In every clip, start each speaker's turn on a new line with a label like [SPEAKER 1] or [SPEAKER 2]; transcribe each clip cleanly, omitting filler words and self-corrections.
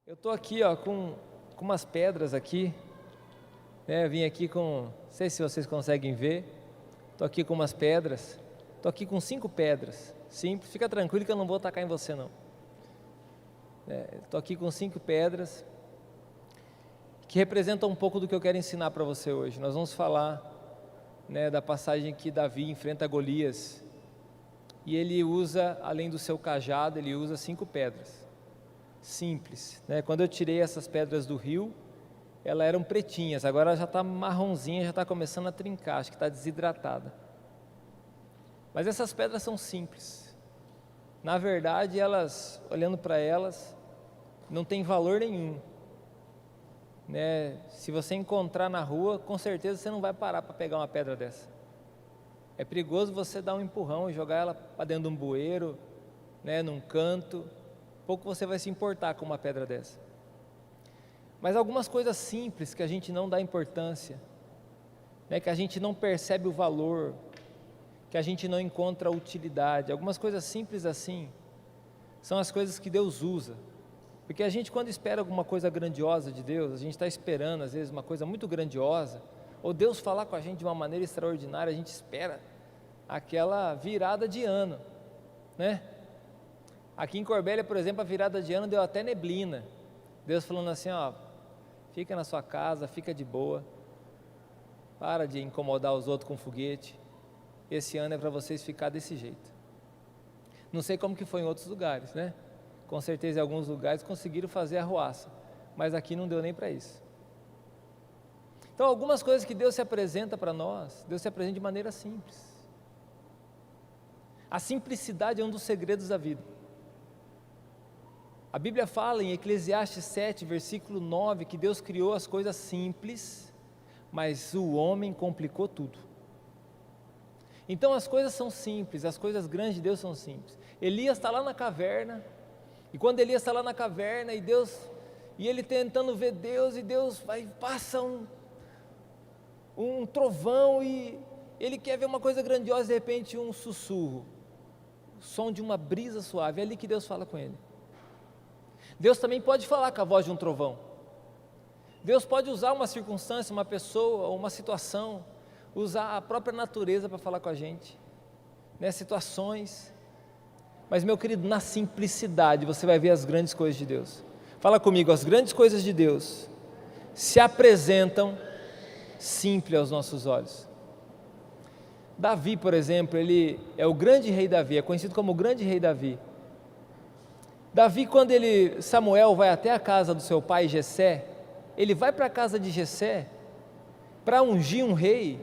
[SPEAKER 1] Eu estou aqui com umas pedras aqui, né? Vim aqui não sei se vocês conseguem ver, estou aqui com umas pedras, estou aqui com 5 pedras, simples, fica tranquilo que eu não vou atacar em você não. Estou aqui com 5 pedras, que representam um pouco do que eu quero ensinar para você hoje. Nós vamos falar, da passagem que Davi enfrenta Golias, e ele usa, além do seu cajado, ele usa 5 pedras, simples, Quando eu tirei essas pedras do rio, elas eram pretinhas, agora já está marronzinha, já está começando a trincar, acho que está desidratada. Mas essas pedras são simples, na verdade elas, olhando para elas, não tem valor nenhum, Se você encontrar na rua, com certeza você não vai parar para pegar uma pedra dessa. É perigoso você dar um empurrão e jogar ela para dentro de um bueiro, num canto. Pouco você vai se importar com uma pedra dessa. Mas algumas coisas simples que a gente não dá importância, que a gente não percebe o valor, que a gente não encontra utilidade, algumas coisas simples assim, são as coisas que Deus usa. Porque a gente, quando espera alguma coisa grandiosa de Deus, a gente está esperando às vezes uma coisa muito grandiosa, ou Deus falar com a gente de uma maneira extraordinária, a gente espera aquela virada de ano, Aqui em Corbélia, por exemplo, a virada de ano deu até neblina, Deus falando assim, fica na sua casa, fica de boa, para de incomodar os outros com foguete, esse ano é para vocês ficar desse jeito. Não sei como que foi em outros lugares, Com certeza em alguns lugares conseguiram fazer arruaça, mas aqui não deu nem para isso. Então algumas coisas que Deus se apresenta para nós, Deus se apresenta de maneira simples. A simplicidade é um dos segredos da vida. A Bíblia fala em Eclesiastes 7, versículo 9, que Deus criou as coisas simples, mas o homem complicou tudo. Então as coisas são simples, as coisas grandes de Deus são simples. Elias está lá na caverna, e quando Elias está lá na caverna, e ele tentando ver Deus, e Deus passa um trovão, e ele quer ver uma coisa grandiosa, de repente um sussurro, o som de uma brisa suave, é ali que Deus fala com ele. Deus também pode falar com a voz de um trovão. Deus pode usar uma circunstância, uma pessoa, uma situação, usar a própria natureza para falar com a gente, situações. Mas, meu querido, na simplicidade você vai ver as grandes coisas de Deus. Fala comigo, as grandes coisas de Deus se apresentam simples aos nossos olhos. Davi, por exemplo, ele é o grande rei Davi, é conhecido como o grande rei Davi. Davi, quando Samuel vai até a casa do seu pai Jessé, ele vai para a casa de Jessé para ungir um rei,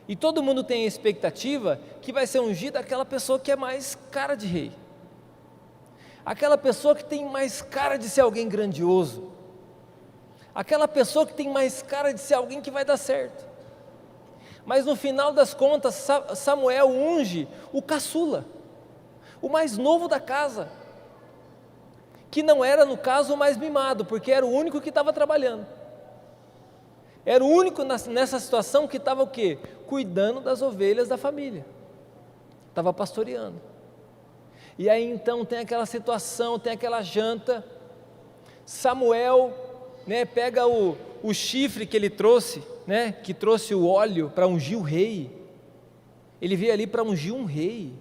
[SPEAKER 1] e todo mundo tem a expectativa que vai ser ungido aquela pessoa que é mais cara de rei, aquela pessoa que tem mais cara de ser alguém grandioso, aquela pessoa que tem mais cara de ser alguém que vai dar certo. Mas no final das contas, Samuel unge o caçula, o mais novo da casa, que não era, no caso, o mais mimado, porque era o único que estava trabalhando. Era o único nessa situação que estava o quê? Cuidando das ovelhas da família. Estava pastoreando. E aí então tem aquela situação, tem aquela janta. Samuel, pega o chifre que ele trouxe, que trouxe o óleo para ungir o rei. Ele veio ali para ungir um rei.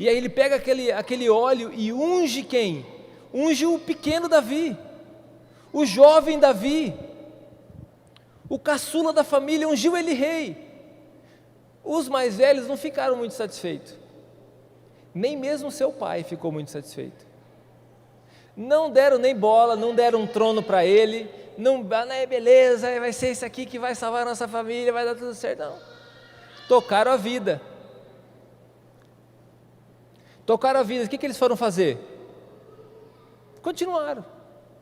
[SPEAKER 1] E aí ele pega aquele óleo e unge quem? Unge o pequeno Davi, o jovem Davi, o caçula da família, ungiu ele rei. Os mais velhos não ficaram muito satisfeitos, nem mesmo seu pai ficou muito satisfeito. Não deram nem bola, não deram um trono para ele, beleza, vai ser isso aqui que vai salvar a nossa família, vai dar tudo certo, não. Tocaram a vida. O que eles foram fazer? Continuaram.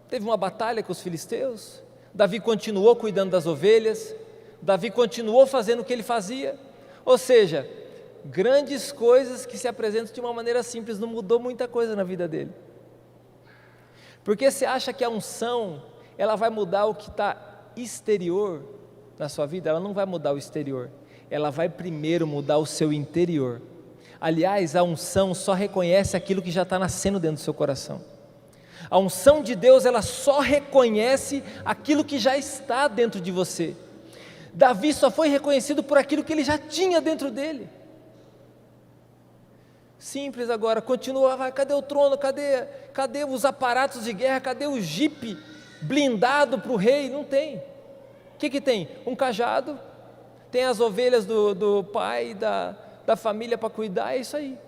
[SPEAKER 1] Teve uma batalha com os filisteus, Davi continuou cuidando das ovelhas, Davi continuou fazendo o que ele fazia, ou seja, grandes coisas que se apresentam de uma maneira simples, não mudou muita coisa na vida dele. Porque você acha que a unção, ela vai mudar o que está exterior na sua vida? Ela não vai mudar o exterior, ela vai primeiro mudar o seu interior. Aliás, a unção só reconhece aquilo que já está nascendo dentro do seu coração. A unção de Deus, ela só reconhece aquilo que já está dentro de você. Davi só foi reconhecido por aquilo que ele já tinha dentro dele. Simples agora, continua, cadê o trono, cadê os aparatos de guerra, cadê o jipe blindado para o rei? Não tem. O que tem? Um cajado, tem as ovelhas do pai, da família para cuidar, é isso aí.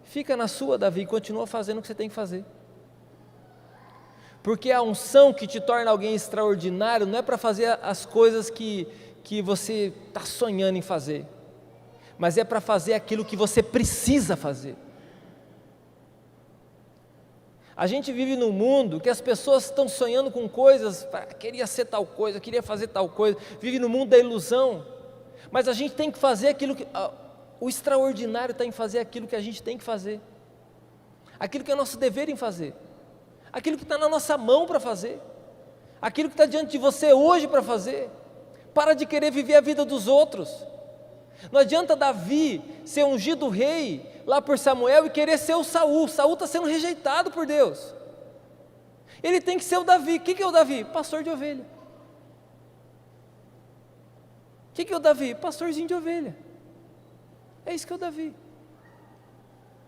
[SPEAKER 1] Fica na sua, Davi, continua fazendo o que você tem que fazer. Porque a unção que te torna alguém extraordinário não é para fazer as coisas que você está sonhando em fazer, mas é para fazer aquilo que você precisa fazer. A gente vive num mundo que as pessoas estão sonhando com coisas, queria ser tal coisa, queria fazer tal coisa, vive no mundo da ilusão, mas a gente tem que fazer aquilo que, o extraordinário está em fazer aquilo que a gente tem que fazer, aquilo que é nosso dever em fazer, aquilo que está na nossa mão para fazer, aquilo que está diante de você hoje para fazer. Para de querer viver a vida dos outros. Não adianta Davi ser ungido rei lá por Samuel e querer ser o Saul. Saul está sendo rejeitado por Deus. Ele tem que ser o Davi. O que é o Davi? Pastor de ovelha. O que é o Davi? Pastorzinho de ovelha. É isso que é o Davi.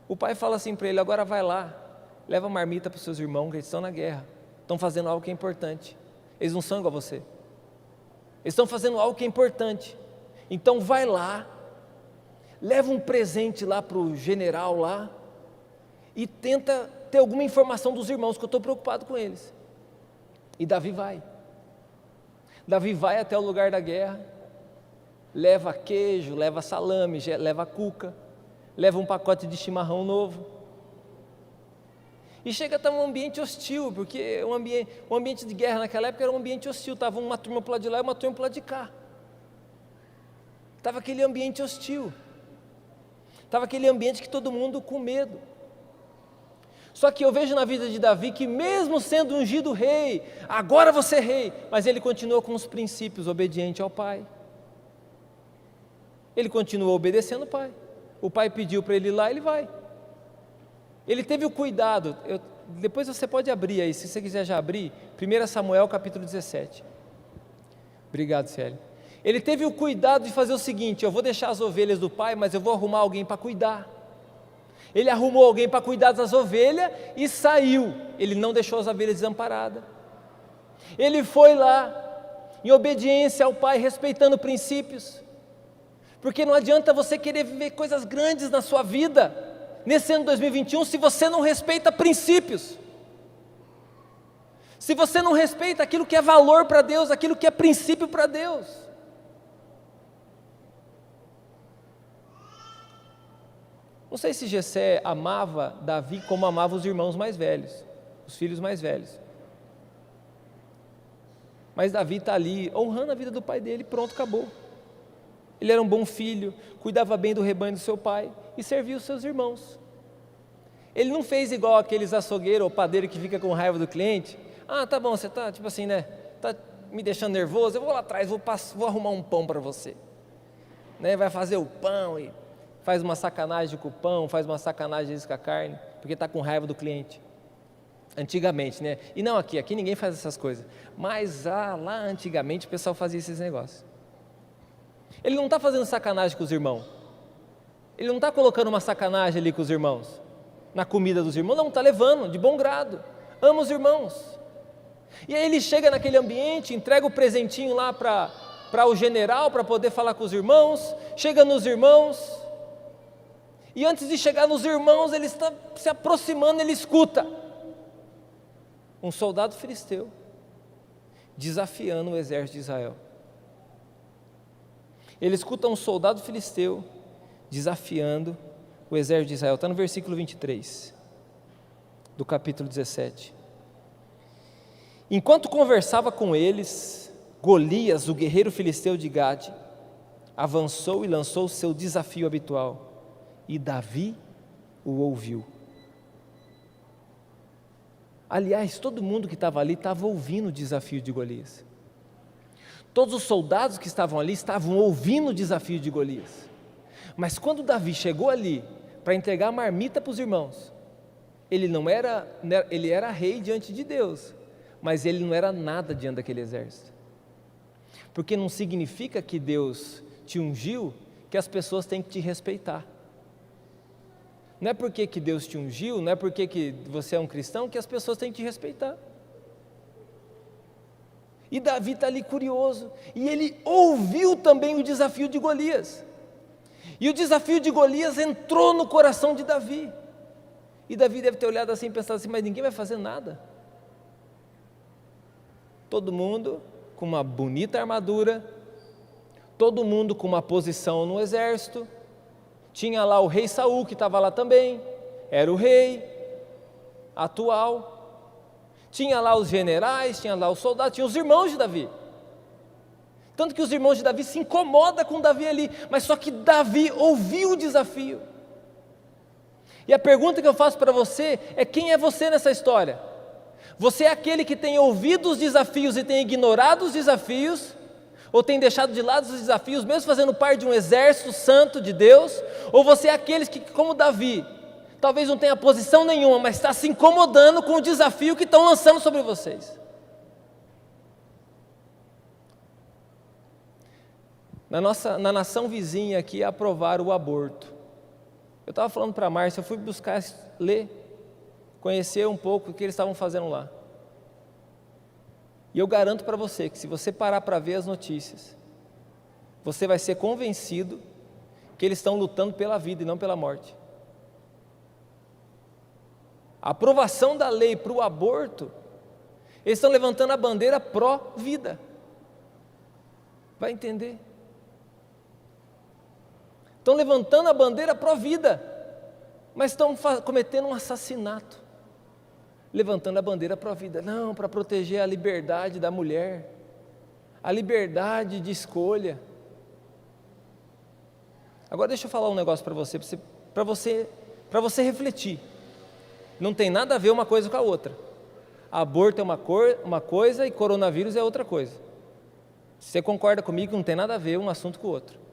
[SPEAKER 1] O pai fala assim para ele: agora vai lá, leva a marmita para os seus irmãos, que eles estão na guerra, estão fazendo algo que é importante. Eles não são igual a você. Eles estão fazendo algo que é importante, então vai lá, leva um presente lá para o general lá, e tenta ter alguma informação dos irmãos, que eu estou preocupado com eles. E Davi vai até o lugar da guerra, leva queijo, leva salame, leva cuca, leva um pacote de chimarrão novo, e chega a estar um ambiente hostil, porque o ambiente de guerra naquela época era um ambiente hostil, estava uma turma para o lado de lá e uma turma para o lado de cá, estava aquele ambiente hostil, estava aquele ambiente que todo mundo com medo. Só que eu vejo na vida de Davi que mesmo sendo ungido rei, agora você é rei, mas ele continuou com os princípios, obediente ao pai, ele continuou obedecendo o pai pediu para ele ir lá, ele vai. Ele teve o cuidado, depois você pode abrir aí, se você quiser já abrir, 1 Samuel capítulo 17. Obrigado, Célio. Ele teve o cuidado de fazer o seguinte: eu vou deixar as ovelhas do pai, mas eu vou arrumar alguém para cuidar. Ele arrumou alguém para cuidar das ovelhas e saiu, ele não deixou as ovelhas desamparadas. Ele foi lá, em obediência ao pai, respeitando princípios, porque não adianta você querer viver coisas grandes na sua vida, nesse ano 2021, se você não respeita princípios, se você não respeita aquilo que é valor para Deus, aquilo que é princípio para Deus. Não sei se Jessé amava Davi como amava os irmãos mais velhos, os filhos mais velhos, mas Davi está ali honrando a vida do pai dele, pronto, acabou. Ele era um bom filho, cuidava bem do rebanho do seu pai e servia os seus irmãos. Ele não fez igual aqueles açougueiros ou padeiro que fica com raiva do cliente. Ah, tá bom, você tá tipo assim, né? Tá me deixando nervoso, eu vou lá atrás, vou arrumar um pão para você, né? Vai fazer o pão e faz uma sacanagem com o pão, faz uma sacanagem com a carne, porque está com raiva do cliente. Antigamente, né? E não aqui ninguém faz essas coisas, mas lá antigamente o pessoal fazia esses negócios. Ele não está fazendo sacanagem com os irmãos, ele não está colocando uma sacanagem ali com os irmãos, na comida dos irmãos, não, está levando de bom grado, ama os irmãos. E aí ele chega naquele ambiente, entrega o presentinho lá para o general, para poder falar com os irmãos, chega nos irmãos, e antes de chegar nos irmãos, ele está se aproximando, ele escuta um soldado filisteu desafiando o exército de Israel. Ele escuta um soldado filisteu desafiando o exército de Israel, está no versículo 23 do capítulo 17. Enquanto conversava com eles, Golias, o guerreiro filisteu de Gade, avançou e lançou o seu desafio habitual, e Davi o ouviu. Aliás, todo mundo que estava ali estava ouvindo o desafio de Golias. Todos os soldados que estavam ali estavam ouvindo o desafio de Golias. Mas quando Davi chegou ali para entregar a marmita para os irmãos, ele era rei diante de Deus, mas ele não era nada diante daquele exército. Porque não significa que Deus te ungiu que as pessoas têm que te respeitar. Não é porque que Deus te ungiu, não é porque que você é um cristão que as pessoas têm que te respeitar. E Davi está ali curioso, e ele ouviu também o desafio de Golias. E o desafio de Golias entrou no coração de Davi. E Davi deve ter olhado assim e pensado assim, mas ninguém vai fazer nada. Todo mundo com uma bonita armadura, todo mundo com uma posição no exército. Tinha lá o rei Saul que estava lá também, era o rei atual. Tinha lá os generais, tinha lá os soldados, tinha os irmãos de Davi. Tanto que os irmãos de Davi se incomodam com Davi ali, mas só que Davi ouviu o desafio. E a pergunta que eu faço para você é: quem é você nessa história? Você é aquele que tem ouvido os desafios e tem ignorado os desafios, ou tem deixado de lado os desafios, mesmo fazendo parte de um exército santo de Deus? Ou você é aqueles que, como Davi, talvez não tenha posição nenhuma, mas está se incomodando com o desafio que estão lançando sobre vocês? Na nação vizinha aqui, aprovaram o aborto. Eu estava falando para a Márcia, eu fui buscar ler, conhecer um pouco o que eles estavam fazendo lá. E eu garanto para você que se você parar para ver as notícias, você vai ser convencido que eles estão lutando pela vida e não pela morte. A aprovação da lei para o aborto, eles estão levantando a bandeira pró-vida. Vai entender? Estão levantando a bandeira pró-vida, mas estão cometendo um assassinato, levantando a bandeira pró-vida. Não, para proteger a liberdade da mulher, a liberdade de escolha. Agora deixa eu falar um negócio para você refletir. Não tem nada a ver uma coisa com a outra. Aborto é uma coisa e coronavírus é outra coisa. Você concorda comigo que não tem nada a ver um assunto com o outro?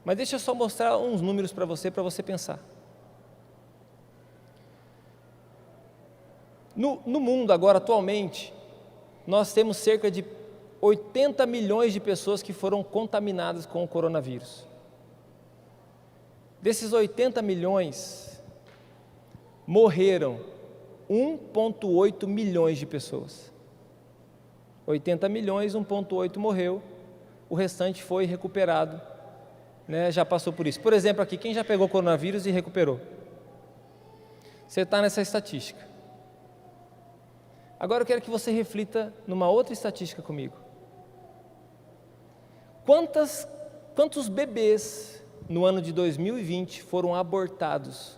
[SPEAKER 1] Mas deixa eu só mostrar uns números para você pensar. No mundo agora, atualmente, nós temos cerca de 80 milhões de pessoas que foram contaminadas com o coronavírus. Desses 80 milhões, morreram 1,8 milhões de pessoas. 80 milhões, 1,8 morreu, o restante foi recuperado, já passou por isso. Por exemplo, aqui, quem já pegou coronavírus e recuperou? Você está nessa estatística. Agora eu quero que você reflita numa outra estatística comigo. Quantos bebês no ano de 2020 foram abortados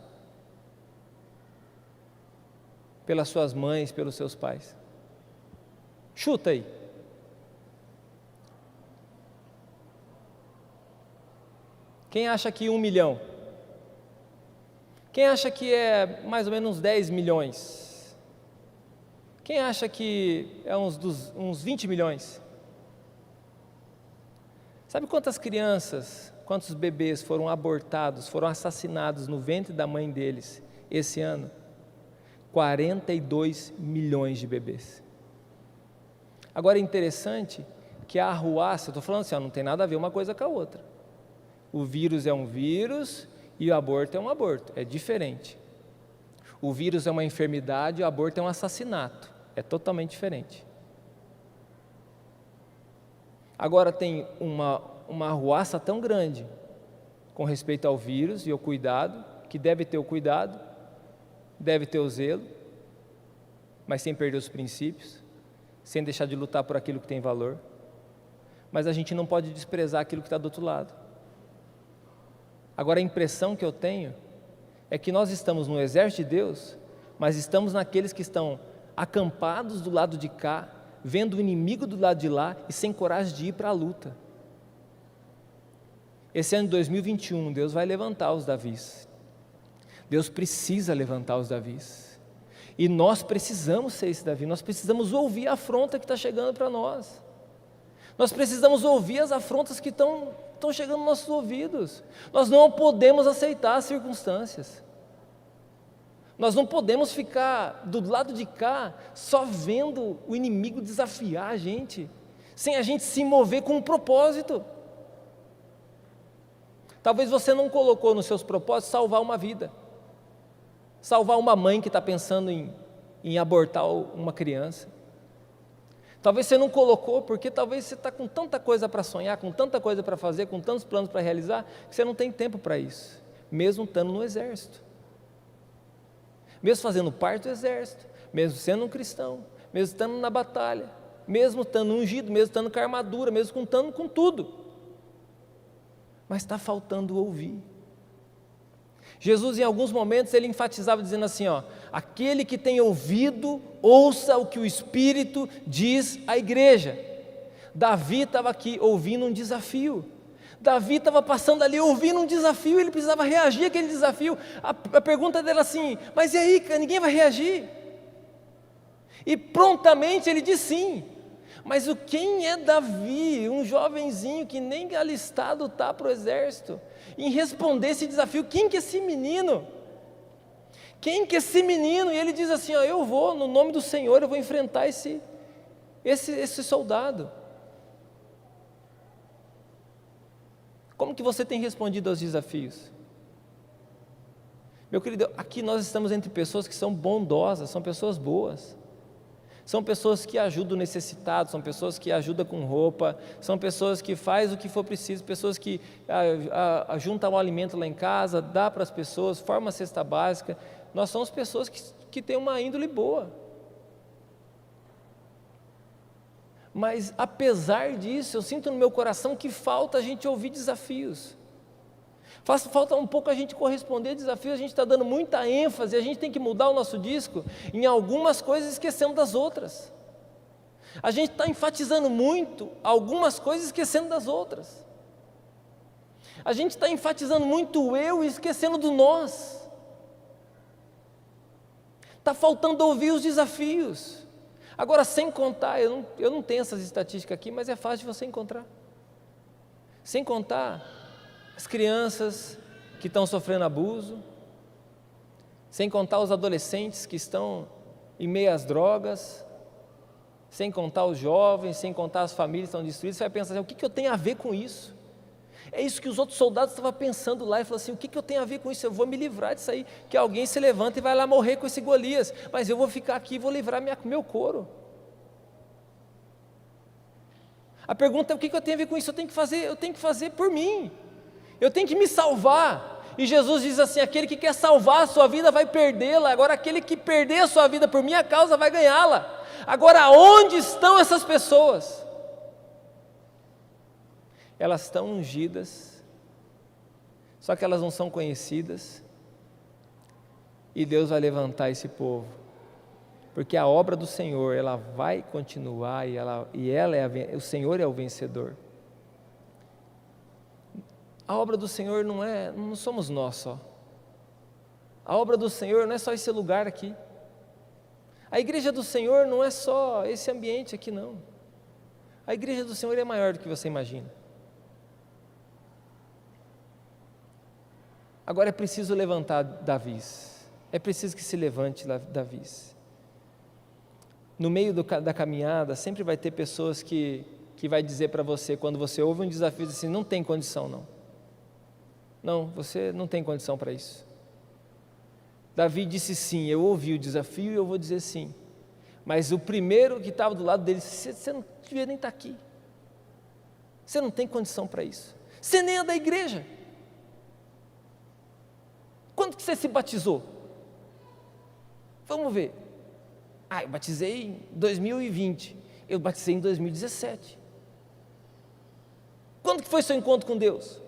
[SPEAKER 1] pelas suas mães, pelos seus pais? Chuta aí. Quem acha que 1 milhão? Quem acha que é mais ou menos uns 10 milhões? Quem acha que é uns 20 milhões? Sabe quantas crianças, quantos bebês foram abortados, foram assassinados no ventre da mãe deles esse ano? 42 milhões de bebês. Agora é interessante que a arruaça, eu estou falando assim, não tem nada a ver uma coisa com a outra. O vírus é um vírus e o aborto é um aborto, é diferente. O vírus é uma enfermidade e o aborto é um assassinato, é totalmente diferente. Agora tem uma arruaça tão grande com respeito ao vírus e ao cuidado, que deve ter o cuidado, deve ter o zelo, mas sem perder os princípios, sem deixar de lutar por aquilo que tem valor. Mas a gente não pode desprezar aquilo que está do outro lado. Agora a impressão que eu tenho é que nós estamos no exército de Deus, mas estamos naqueles que estão acampados do lado de cá, vendo o inimigo do lado de lá e sem coragem de ir para a luta. Esse ano de 2021, Deus vai levantar os Davis. Deus precisa levantar os Davis. E nós precisamos ser esse Davi, nós precisamos ouvir a afronta que está chegando para nós. Nós precisamos ouvir as afrontas que estão chegando nos nossos ouvidos. Nós não podemos aceitar as circunstâncias. Nós não podemos ficar do lado de cá só vendo o inimigo desafiar a gente, sem a gente se mover com um propósito. Talvez você não colocou nos seus propósitos salvar uma vida, salvar uma mãe que está pensando em abortar uma criança. Talvez você não colocou porque talvez você está com tanta coisa para sonhar, com tanta coisa para fazer, com tantos planos para realizar, que você não tem tempo para isso, mesmo estando no exército. Mesmo fazendo parte do exército, mesmo sendo um cristão, mesmo estando na batalha, mesmo estando ungido, mesmo estando com a armadura, mesmo contando com tudo. Mas está faltando ouvir. Jesus, em alguns momentos, ele enfatizava dizendo assim, aquele que tem ouvido, ouça o que o Espírito diz à igreja. Davi estava aqui ouvindo um desafio. Davi estava passando ali ouvindo um desafio, ele precisava reagir àquele desafio. A pergunta dele assim, mas e aí, ninguém vai reagir? E prontamente ele diz sim. Mas quem é Davi, um jovenzinho que nem alistado está para o exército, em responder esse desafio? Quem que é esse menino? Quem que é esse menino? E ele diz assim, eu vou, no nome do Senhor, eu vou enfrentar esse soldado. Como que você tem respondido aos desafios? Meu querido, aqui nós estamos entre pessoas que são bondosas, são pessoas boas. São pessoas que ajudam o necessitado, são pessoas que ajudam com roupa, são pessoas que fazem o que for preciso, pessoas que juntam o alimento lá em casa, dá para as pessoas, forma a cesta básica. Nós somos pessoas que têm uma índole boa. Mas apesar disso, eu sinto no meu coração que falta a gente ouvir desafios. Falta um pouco a gente corresponder a desafios, a gente está dando muita ênfase, a gente tem que mudar o nosso disco em algumas coisas, esquecendo das outras. A gente está enfatizando muito algumas coisas, esquecendo das outras. A gente está enfatizando muito o eu e esquecendo do nós. Está faltando ouvir os desafios. Agora, sem contar, eu não tenho essas estatísticas aqui, mas é fácil de você encontrar. Sem contar as crianças que estão sofrendo abuso, sem contar os adolescentes que estão em meio às drogas, sem contar os jovens, sem contar as famílias que estão destruídas. Você vai pensar assim, o que eu tenho a ver com isso? É isso que os outros soldados estavam pensando lá, e falaram assim, o que eu tenho a ver com isso? Eu vou me livrar disso aí, que alguém se levanta e vai lá morrer com esse Golias, mas eu vou ficar aqui e vou livrar meu couro. A pergunta é, o que eu tenho a ver com isso? Eu tenho que fazer por mim, eu tenho que me salvar. E Jesus diz assim, aquele que quer salvar a sua vida vai perdê-la, agora aquele que perder a sua vida por minha causa vai ganhá-la. Agora, onde estão essas pessoas? Elas estão ungidas, só que elas não são conhecidas, e Deus vai levantar esse povo, porque a obra do Senhor, ela vai continuar, o Senhor é o vencedor. A obra do Senhor não somos nós só, a obra do Senhor não é só esse lugar aqui, a igreja do Senhor não é só esse ambiente aqui não, a igreja do Senhor é maior do que você imagina. Agora é preciso levantar Davis, é preciso que se levante Davis. No meio da caminhada, sempre vai ter pessoas que vai dizer para você, quando você ouve um desafio, assim, não tem condição não. Não, você não tem condição para isso. Davi disse sim, eu ouvi o desafio e eu vou dizer sim. Mas o primeiro que estava do lado dele disse, você não devia nem estar aqui. Você não tem condição para isso. Você nem é da igreja. Quando que você se batizou? Vamos ver. Eu batizei em 2020. Eu batizei em 2017. Quando que foi seu encontro com Deus?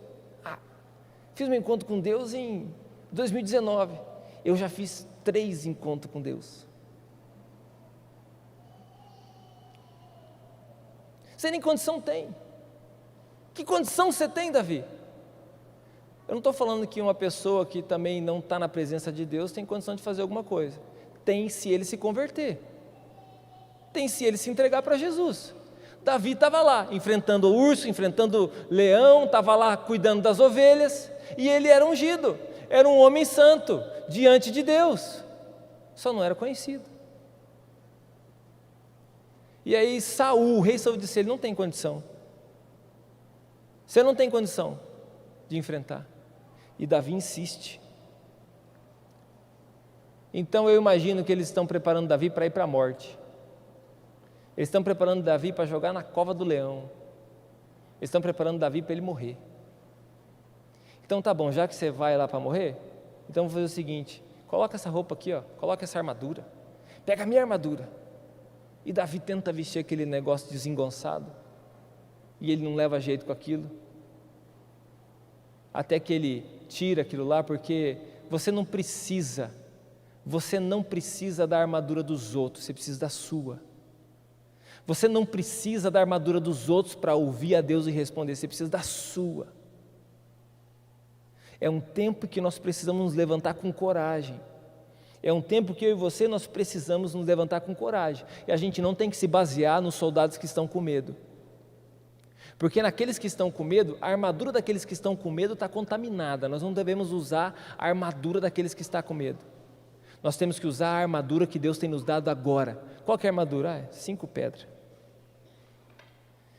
[SPEAKER 1] Fiz meu encontro com Deus em 2019. Eu já fiz 3 encontros com Deus. Você nem condição tem. Que condição você tem, Davi? Eu não estou falando que uma pessoa que também não está na presença de Deus tem condição de fazer alguma coisa. Tem se ele se converter. Tem se ele se entregar para Jesus. Davi estava lá, enfrentando o urso, enfrentando o leão, estava lá cuidando das ovelhas, e ele era ungido, era um homem santo, diante de Deus. só não era conhecido. E aí Saul, o rei Saul disse, ele não tem condição. Você não tem condição de enfrentar. E Davi insiste. Então eu imagino que eles estão preparando Davi para ir para a morte. Eles estão preparando Davi para jogar na cova do leão. Eles estão preparando Davi para ele morrer. Então tá bom, já que você vai lá para morrer, então vou fazer o seguinte, coloca essa roupa aqui, ó, coloca essa armadura, pega a minha armadura. E Davi tenta vestir aquele negócio desengonçado, e ele não leva jeito com aquilo, até que ele tira aquilo lá, porque você não precisa da armadura dos outros, você precisa da sua. Você não precisa da armadura dos outros para ouvir a Deus e responder, você precisa da sua. É um tempo que nós precisamos nos levantar com coragem. É um tempo que eu e você nós precisamos nos levantar com coragem. E a gente não tem que se basear nos soldados que estão com medo. Porque naqueles que estão com medo, a armadura daqueles que estão com medo está contaminada. Nós não devemos usar a armadura daqueles que estão com medo. Nós temos que usar a armadura que Deus tem nos dado agora. Qual que é a armadura? 5 pedras.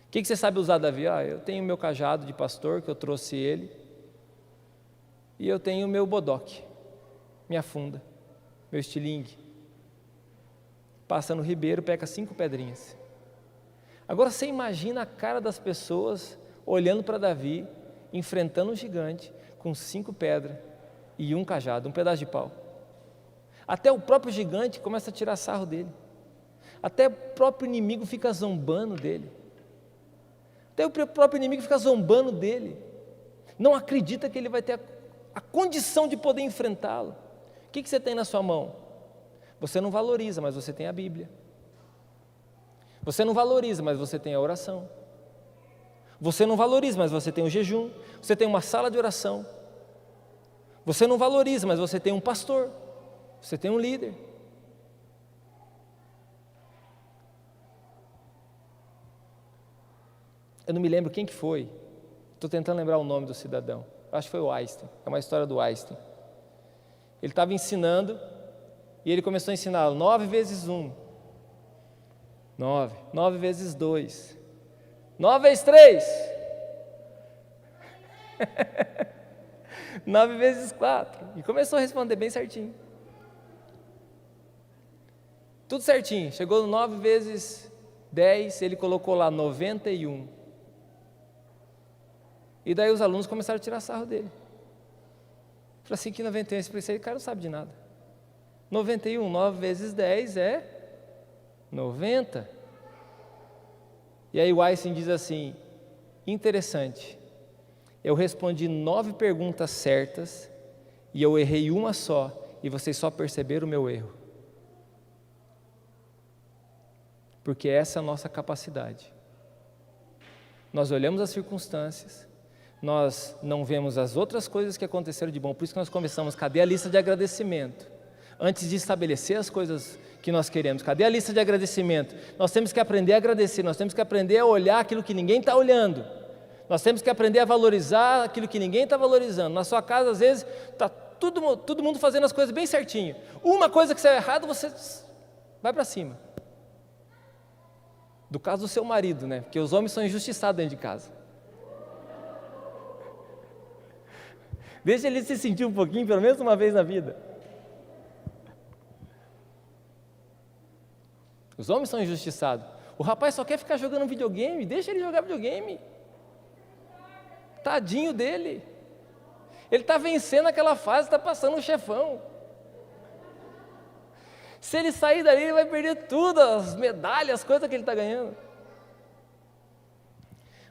[SPEAKER 1] O que você sabe usar, Davi? Eu tenho meu cajado de pastor, que eu trouxe ele. E eu tenho meu bodoque, minha funda, meu estilingue. Passa no ribeiro, pega 5 pedrinhas. Agora você imagina a cara das pessoas olhando para Davi, enfrentando um gigante com 5 pedras e um cajado, um pedaço de pau. Até o próprio gigante começa a tirar sarro dele. Até o próprio inimigo fica zombando dele. Até o próprio inimigo fica zombando dele. Não acredita que ele vai ter a condição de poder enfrentá-lo. O que você tem na sua mão? Você não valoriza, mas você tem a Bíblia. Você não valoriza, mas você tem a oração. Você não valoriza, mas você tem o jejum. Você tem uma sala de oração. Você não valoriza, mas você tem um pastor. Você tem um líder. Eu não me lembro quem que foi. Estou tentando lembrar o nome do cidadão. Acho que foi o Einstein, é uma história do Einstein. Ele estava ensinando, e ele começou a ensinar 9 vezes 1, 9, 9 vezes 2, 9 vezes 3, 9 vezes 4, e começou a responder bem certinho. Tudo certinho, chegou no 9 vezes 10, ele colocou lá 91. E daí os alunos começaram a tirar sarro dele. Falei assim, que 91, esse cara não sabe de nada. 91, 9 vezes 10 é 90. E aí o Einstein diz assim, interessante, eu respondi 9 perguntas certas e eu errei uma só, e vocês só perceberam o meu erro. Porque essa é a nossa capacidade. Nós olhamos as circunstâncias, nós não vemos as outras coisas que aconteceram de bom, por isso que nós começamos, cadê a lista de agradecimento? Antes de estabelecer as coisas que nós queremos, cadê a lista de agradecimento? Nós temos que aprender a agradecer, nós temos que aprender a olhar aquilo que ninguém está olhando, nós temos que aprender a valorizar aquilo que ninguém está valorizando. Na sua casa, às vezes, está todo mundo fazendo as coisas bem certinho, uma coisa que saiu errado, você vai para cima. Do caso do seu marido, né? Porque os homens são injustiçados dentro de casa. Deixa ele se sentir um pouquinho, pelo menos uma vez na vida. Os homens são injustiçados. O rapaz só quer ficar jogando videogame, deixa ele jogar videogame. Tadinho dele. Ele está vencendo aquela fase, está passando um chefão. Se ele sair dali, ele vai perder tudo, as medalhas, as coisas que ele está ganhando.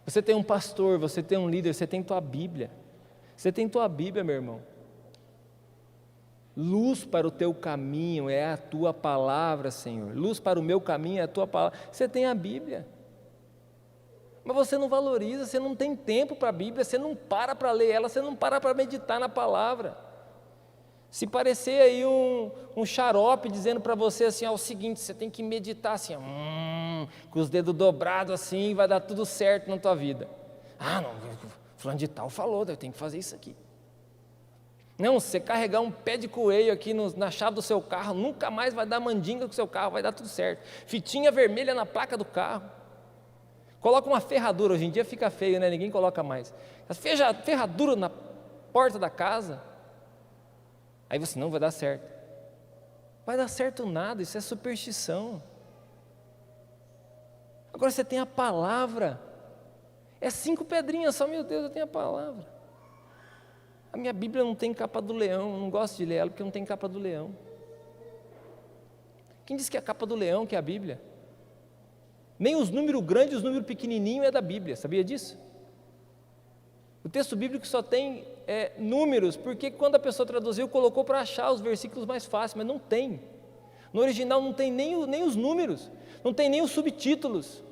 [SPEAKER 1] Você tem um pastor, você tem um líder, você tem tua Bíblia. Você tem tua Bíblia, meu irmão. Luz para o teu caminho é a tua palavra, Senhor. Luz para o meu caminho é a tua palavra. Você tem a Bíblia. Mas você não valoriza, você não tem tempo para a Bíblia, você não para ler ela, você não para meditar na palavra. Se parecer aí um xarope dizendo para você assim, o seguinte, você tem que meditar assim, com os dedos dobrados assim, vai dar tudo certo na tua vida. Não, fulano de tal falou, eu tenho que fazer isso aqui. Não, se você carregar um pé de coelho aqui na chave do seu carro, nunca mais vai dar mandinga com o seu carro, vai dar tudo certo. Fitinha vermelha na placa do carro. Coloca uma ferradura, hoje em dia fica feio, né? Ninguém coloca mais. Ferradura na porta da casa. Aí você, não vai dar certo. Vai dar certo nada, isso é superstição. Agora você tem a palavra. É 5 pedrinhas só, meu Deus, eu tenho a palavra. A minha Bíblia não tem capa do leão, eu não gosto de ler ela porque não tem capa do leão. Quem disse que é a capa do leão que é a Bíblia? Nem os números grandes e os números pequenininhos é da Bíblia, sabia disso? O texto bíblico só tem números, porque quando a pessoa traduziu, colocou para achar os versículos mais fáceis, mas não tem. No original não tem nem os números, não tem nem os subtítulos.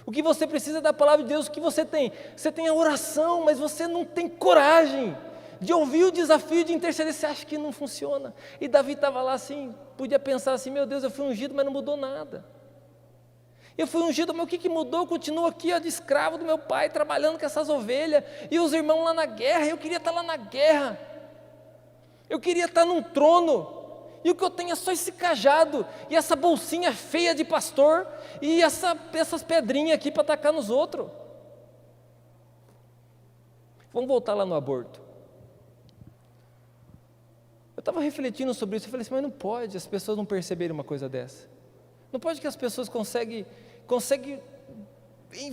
[SPEAKER 1] O que você precisa é da palavra de Deus. O que você tem? Você tem a oração, mas você não tem coragem de ouvir o desafio de interceder. Você acha que não funciona. E Davi estava lá assim, podia pensar assim, meu Deus, eu fui ungido, mas não mudou nada. Eu fui ungido, mas o que mudou? Eu continuo aqui, ó, de escravo do meu pai, trabalhando com essas ovelhas, e os irmãos lá na guerra. Eu queria estar lá na guerra, eu queria estar num trono, e o que eu tenho é só esse cajado, e essa bolsinha feia de pastor, e essas pedrinhas aqui para tacar nos outros. Vamos voltar lá no aborto. Eu estava refletindo sobre isso, eu falei assim, mas não pode as pessoas não perceberem uma coisa dessa. Não pode que as pessoas conseguem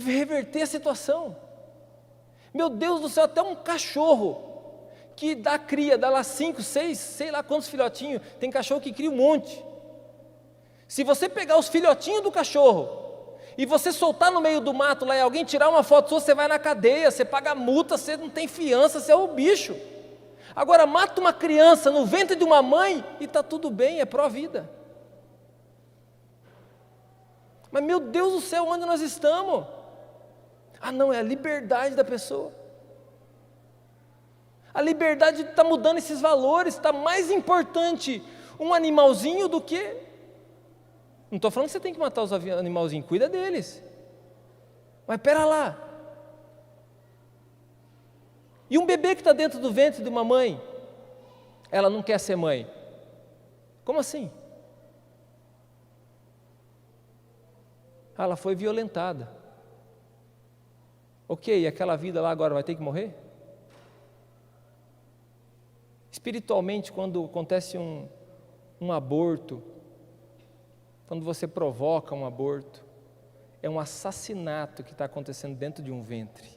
[SPEAKER 1] reverter a situação. Meu Deus do céu, até um cachorro que dá cria, dá lá 5, 6, sei lá quantos filhotinhos, tem cachorro que cria um monte. Se você pegar os filhotinhos do cachorro e você soltar no meio do mato lá e alguém tirar uma foto sua, você vai na cadeia, você paga multa, você não tem fiança, você é o bicho. Agora mata uma criança no ventre de uma mãe e está tudo bem, é pró-vida. Mas meu Deus do céu, onde nós estamos? Ah não, é a liberdade da pessoa. A liberdade está mudando esses valores, está mais importante um animalzinho do que... Não estou falando que você tem que matar os animalzinhos, cuida deles. Mas espera lá. E um bebê que está dentro do ventre de uma mãe, ela não quer ser mãe. Como assim? Ela foi violentada. Ok, aquela vida lá agora vai ter que morrer? Espiritualmente, quando acontece um aborto, quando você provoca um aborto, é um assassinato que está acontecendo dentro de um ventre.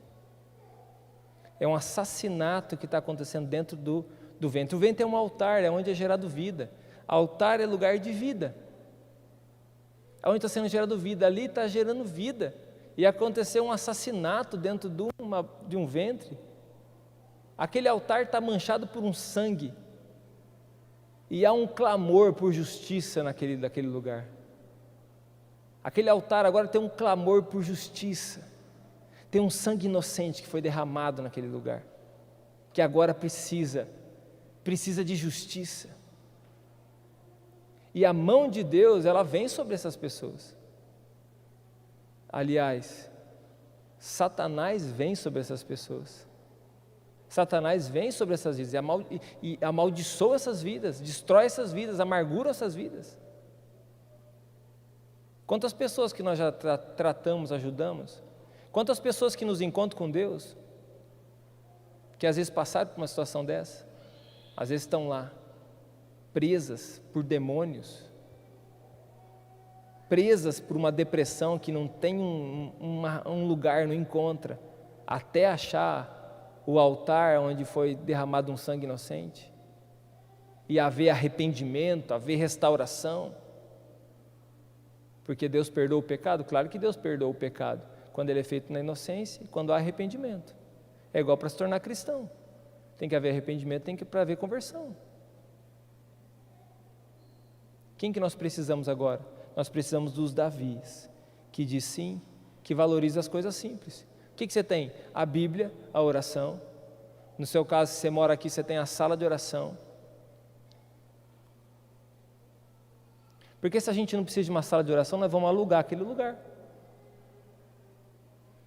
[SPEAKER 1] É um assassinato que está acontecendo dentro do ventre. O ventre é um altar, é onde é gerado vida. Altar é lugar de vida. Onde está sendo gerado vida, ali está gerando vida. E aconteceu um assassinato dentro de um ventre. Aquele altar está manchado por um sangue. E há um clamor por justiça daquele lugar. Aquele altar agora tem um clamor por justiça. Tem um sangue inocente que foi derramado naquele lugar. Que agora precisa de justiça. E a mão de Deus, ela vem sobre essas pessoas. Aliás, Satanás vem sobre essas pessoas. Satanás vem sobre essas vidas e amaldiçoa essas vidas, destrói essas vidas, amargura essas vidas. Quantas pessoas que nós já tratamos, ajudamos? Quantas pessoas que nos encontram com Deus, que às vezes passaram por uma situação dessa, às vezes estão lá, presas por demônios, presas por uma depressão que não tem um lugar, não encontra, até achar o altar onde foi derramado um sangue inocente, e haver arrependimento, haver restauração, porque Deus perdoa o pecado? Claro que Deus perdoa o pecado, quando ele é feito na inocência e quando há arrependimento. É igual para se tornar cristão, tem que haver arrependimento, tem que haver conversão. Quem que nós precisamos agora? Nós precisamos dos Davis, que diz sim, que valoriza as coisas simples. O que você tem? A Bíblia, a oração. No seu caso, se você mora aqui, você tem a sala de oração. Porque se a gente não precisa de uma sala de oração, nós vamos alugar aquele lugar.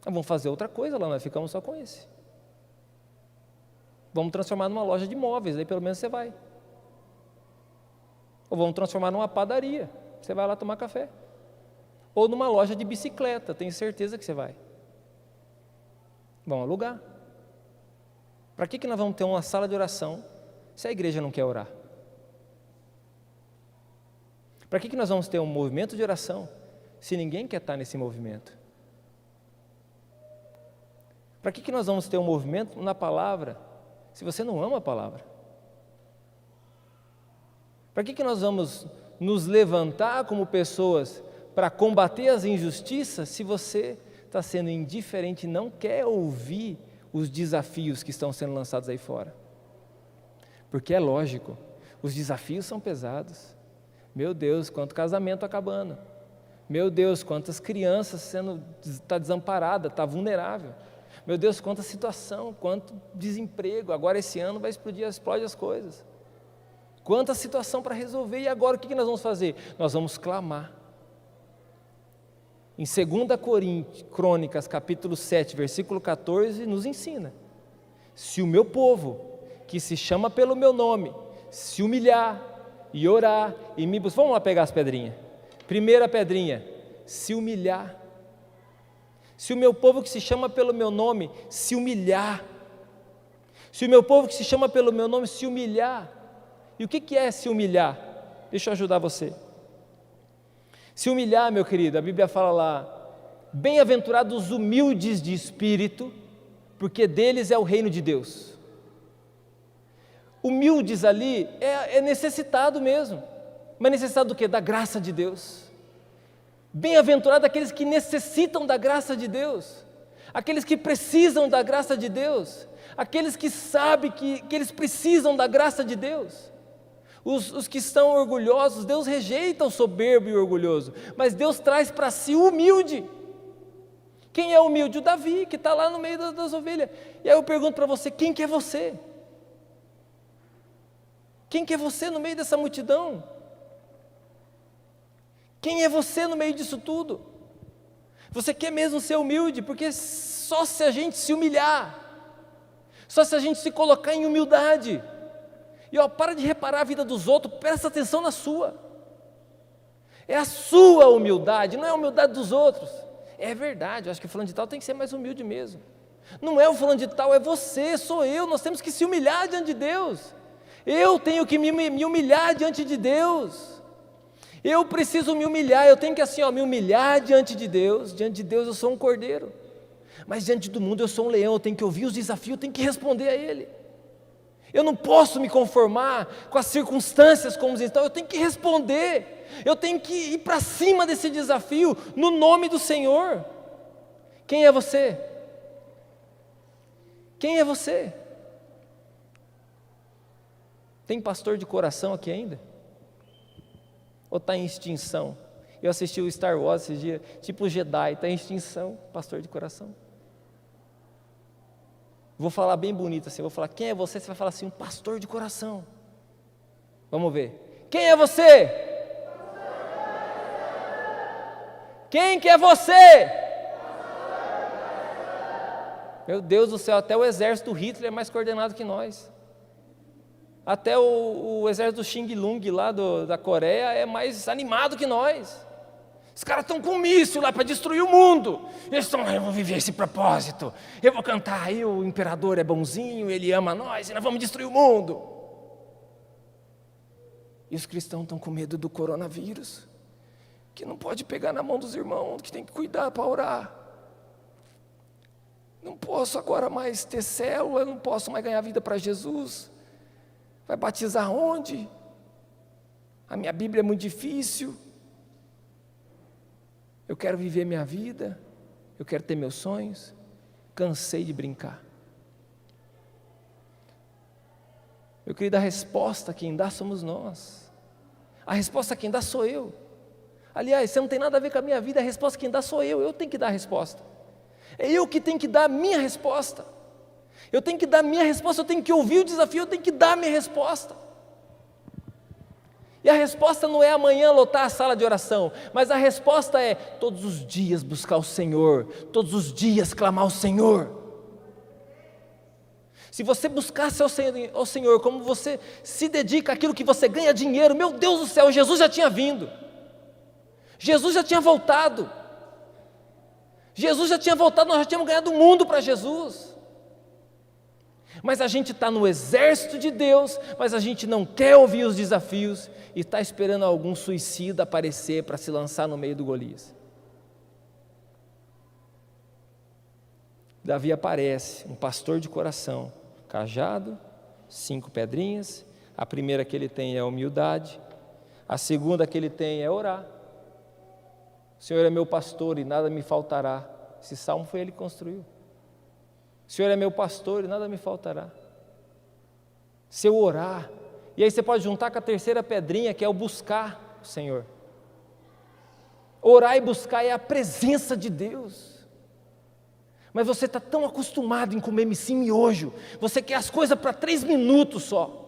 [SPEAKER 1] Nós vamos fazer outra coisa lá, nós ficamos só com esse. Vamos transformar numa loja de móveis, aí pelo menos você vai. Ou vamos transformar numa padaria, você vai lá tomar café. Ou numa loja de bicicleta, tenho certeza que você vai. Vamos alugar. Para que nós vamos ter uma sala de oração se a igreja não quer orar? Para que nós vamos ter um movimento de oração se ninguém quer estar nesse movimento? Para que nós vamos ter um movimento na palavra se você não ama a palavra? Para que nós vamos nos levantar como pessoas para combater as injustiças se você está sendo indiferente e não quer ouvir os desafios que estão sendo lançados aí fora? Porque é lógico, os desafios são pesados. Meu Deus, quanto casamento acabando. Meu Deus, quantas crianças está desamparada, está vulnerável. Meu Deus, quanta situação, quanto desemprego. Agora esse ano vai explodir, explode as coisas. Quanta situação para resolver. E agora o que nós vamos fazer? Nós vamos clamar. Em 2 Crônicas, capítulo 7, versículo 14, nos ensina: se o meu povo, que se chama pelo meu nome, se humilhar e orar e me buscar. Vamos lá pegar as pedrinhas. Primeira pedrinha, se humilhar. Se o meu povo que se chama pelo meu nome se humilhar. Se o meu povo que se chama pelo meu nome se humilhar. E o que é se humilhar? Deixa eu ajudar você. Se humilhar, meu querido, a Bíblia fala lá: bem-aventurados os humildes de espírito, porque deles é o reino de Deus. Humildes ali é necessitado mesmo. Mas necessitado do quê? Da graça de Deus. Bem-aventurado aqueles que necessitam da graça de Deus, aqueles que precisam da graça de Deus, aqueles que sabem que eles precisam da graça de Deus. Os que estão orgulhosos, Deus rejeita o soberbo e o orgulhoso, mas Deus traz para si o humilde. Quem é humilde? O Davi, que está lá no meio das ovelhas. E aí eu pergunto para você: quem que é você? Quem que é você no meio dessa multidão? Quem é você no meio disso tudo? Você quer mesmo ser humilde? Porque só se a gente se humilhar, só se a gente se colocar em humildade, e para de reparar a vida dos outros, presta atenção na sua. É a sua humildade, não é a humildade dos outros. É verdade, eu acho que o fulano de tal tem que ser mais humilde mesmo. Não é o fulano de tal, é você, sou eu. Nós temos que se humilhar diante de Deus. Eu tenho que me humilhar diante de Deus. Eu preciso me humilhar, eu tenho que me humilhar diante de Deus. Diante de Deus eu sou um cordeiro, mas diante do mundo eu sou um leão. Eu tenho que ouvir os desafios, eu tenho que responder a ele. Eu não posso me conformar com as circunstâncias como estão, eu tenho que responder. Eu tenho que ir para cima desse desafio, no nome do Senhor. Quem é você? Quem é você? Tem pastor de coração aqui ainda? Ou está em extinção? Eu assisti o Star Wars esses dias, tipo o Jedi, está em extinção, pastor de coração. Vou falar bem bonito assim, vou falar: quem é você? Você vai falar assim: um pastor de coração. Vamos ver. Quem é você? Quem que é você? Meu Deus do céu, até o exército Hitler é mais coordenado que nós. Até o exército do Xing Lung lá da Coreia é mais animado que nós. Os caras estão com um míssil lá para destruir o mundo. Eles estão: eu vou viver esse propósito. Eu vou cantar aí, o imperador é bonzinho, ele ama nós e nós vamos destruir o mundo. E os cristãos estão com medo do coronavírus, que não pode pegar na mão dos irmãos, que tem que cuidar para orar. Não posso agora mais ter célula, não posso mais ganhar vida para Jesus. Vai batizar onde? A minha Bíblia é muito difícil. Eu quero viver minha vida, eu quero ter meus sonhos. Cansei de brincar. Meu querido, a resposta quem dá somos nós. A resposta quem dá sou eu. Aliás, você não tem nada a ver com a minha vida, a resposta quem dá sou eu tenho que dar a resposta. É eu que tenho que dar a minha resposta. Eu tenho que dar a minha resposta, eu tenho que ouvir o desafio, eu tenho que dar a minha resposta. E a resposta não é amanhã lotar a sala de oração, mas a resposta é todos os dias buscar o Senhor, todos os dias clamar ao Senhor. Se você buscasse ao Senhor como você se dedica àquilo que você ganha dinheiro, meu Deus do céu, Jesus já tinha vindo. Jesus já tinha voltado. Jesus já tinha voltado, nós já tínhamos ganhado o mundo para Jesus. Mas a gente está no exército de Deus, mas a gente não quer ouvir os desafios e está esperando algum suicida aparecer para se lançar no meio do Golias. Davi aparece, um pastor de coração, cajado, 5 pedrinhas. A primeira que ele tem é a humildade, a segunda que ele tem é orar. O Senhor é meu pastor e nada me faltará. Esse salmo foi ele que construiu. O Senhor é meu pastor e nada me faltará. Se eu orar, e aí você pode juntar com a terceira pedrinha, que é o buscar o Senhor. Orar e buscar é a presença de Deus. Mas você está tão acostumado em comer miojo, você quer as coisas para 3 minutos só.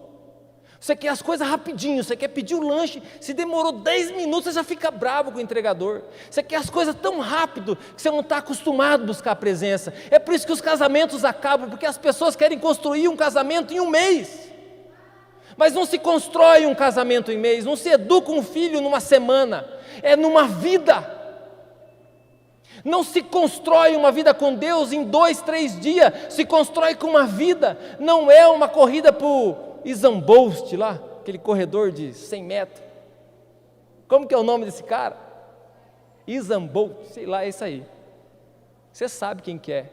[SPEAKER 1] Você quer as coisas rapidinho, você quer pedir o lanche, se demorou 10 minutos você já fica bravo com o entregador. Você quer as coisas tão rápido que você não está acostumado a buscar a presença. É por isso que os casamentos acabam, porque as pessoas querem construir um casamento em um mês. Mas não se constrói um casamento em um mês, não se educa um filho numa semana, é numa vida. Não se constrói uma vida com Deus em 2, 3 dias, se constrói com uma vida, não é uma corrida para o Usain Bolt lá, aquele corredor de 100 metros, como que é o nome desse cara? Usain Bolt, sei lá, é isso aí, você sabe quem que é,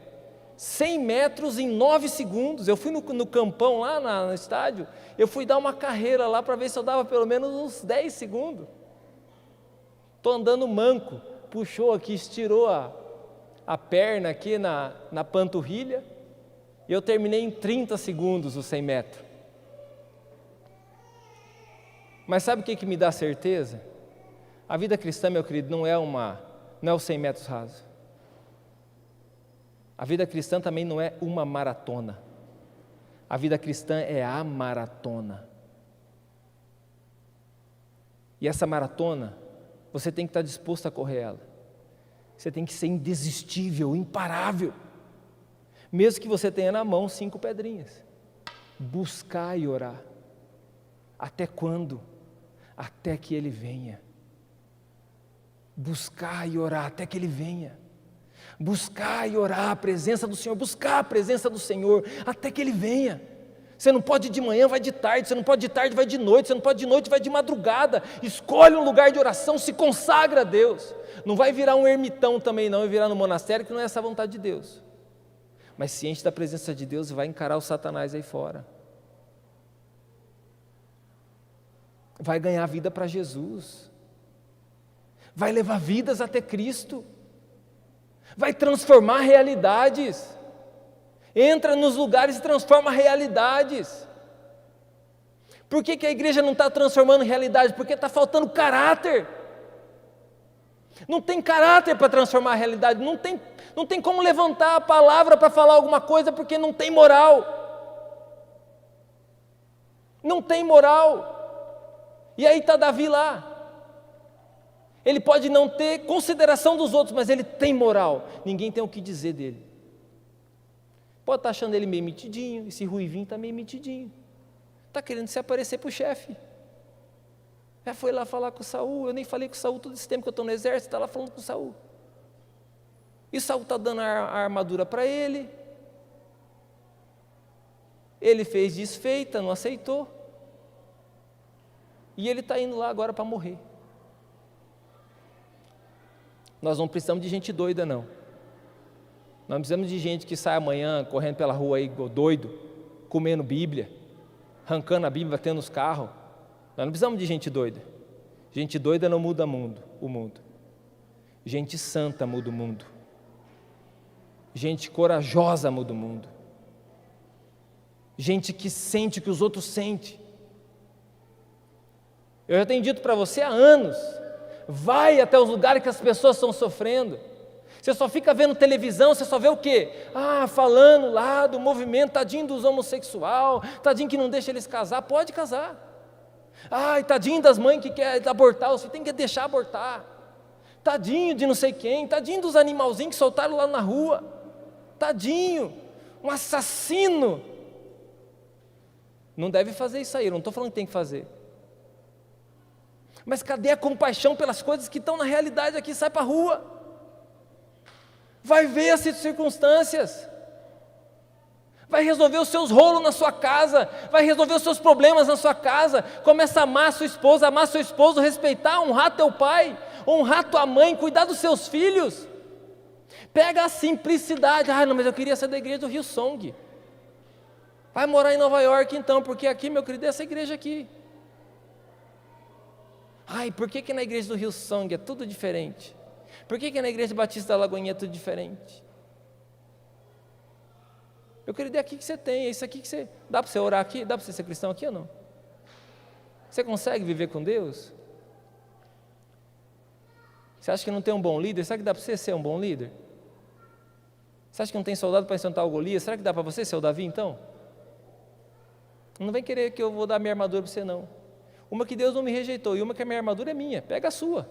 [SPEAKER 1] 100 metros em 9 segundos, eu fui no campão lá no estádio, eu fui dar uma carreira lá para ver se eu dava pelo menos uns 10 segundos, estou andando manco, puxou aqui, estirou a perna aqui na panturrilha, e eu terminei em 30 segundos os 100 metros. Mas sabe o que me dá certeza? A vida cristã, meu querido, não é os 100 metros rasos. A vida cristã também não é uma maratona. A vida cristã é a maratona. E essa maratona, você tem que estar disposto a correr ela. Você tem que ser indesistível, imparável. Mesmo que você tenha na mão 5 pedrinhas. Buscar e orar. Até quando? Até que Ele venha. Buscar e orar até que Ele venha. Buscar e orar a presença do Senhor. Buscar a presença do Senhor até que Ele venha. Você não pode ir de manhã, vai de tarde. Você não pode de tarde, vai de noite. Você não pode de noite, vai de madrugada. Escolhe um lugar de oração, se consagra a Deus. Não vai virar um ermitão também não, e virar no monastério, que não é essa a vontade de Deus. Mas ciente da presença de Deus, vai encarar o Satanás aí fora. Vai ganhar vida para Jesus. Vai levar vidas até Cristo. Vai transformar realidades. Entra nos lugares e transforma realidades. Por que a igreja não está transformando realidades? Porque está faltando caráter. Não tem caráter para transformar a realidade. Não tem como levantar a palavra para falar alguma coisa porque não tem moral. Não tem moral. E aí está Davi lá. Ele pode não ter consideração dos outros, mas ele tem moral. Ninguém tem o que dizer dele. Pode estar achando ele meio metidinho, esse ruivinho está meio metidinho. Está querendo se aparecer para o chefe. Já foi lá falar com o Saul, eu nem falei com o Saul todo esse tempo que eu estou no exército, está lá falando com o Saul. E o Saul está dando a armadura para ele. Ele fez desfeita, não aceitou. E ele está indo lá agora para morrer. Nós não precisamos de gente doida, não. Nós não precisamos de gente que sai amanhã correndo pela rua aí, doido, comendo Bíblia, arrancando a Bíblia, batendo nos carros. Nós não precisamos de gente doida. Gente doida não muda o mundo. Gente santa muda o mundo. Gente corajosa muda o mundo. Gente que sente o que os outros sentem. Eu já tenho dito para você há anos, vai até os lugares que as pessoas estão sofrendo. Você só fica vendo televisão, você só vê o quê? Falando lá do movimento, tadinho dos homossexuais, tadinho que não deixa eles casar. Pode casar. Tadinho das mães que querem abortar, você tem que deixar abortar. Tadinho de não sei quem, tadinho dos animalzinhos que soltaram lá na rua. Tadinho, um assassino Não deve fazer isso aí, eu não estou falando que tem que fazer. Mas cadê a compaixão pelas coisas que estão na realidade aqui? Sai para a rua. Vai ver as circunstâncias. Vai resolver os seus rolos na sua casa. Vai resolver os seus problemas na sua casa. Começa a amar sua esposa, amar seu esposo, respeitar, honrar teu pai, honrar tua mãe, cuidar dos seus filhos. Pega a simplicidade. Não, mas eu queria ser da igreja do Hillsong. Vai morar em Nova York então, porque aqui, meu querido, é essa igreja aqui. Por que na igreja do Hillsong é tudo diferente? Por que na igreja Batista da Lagoinha é tudo diferente? Eu queria dizer aqui que você tem, é isso aqui que você... Dá para você orar aqui? Dá para você ser cristão aqui ou não? Você consegue viver com Deus? Você acha que não tem um bom líder? Será que dá para você ser um bom líder? Você acha que não tem soldado para enfrentar o Golias? Será que dá para você ser o Davi então? Não vem querer que eu vou dar minha armadura para você não. Uma que Deus não me rejeitou e uma que a minha armadura é minha, pega a sua.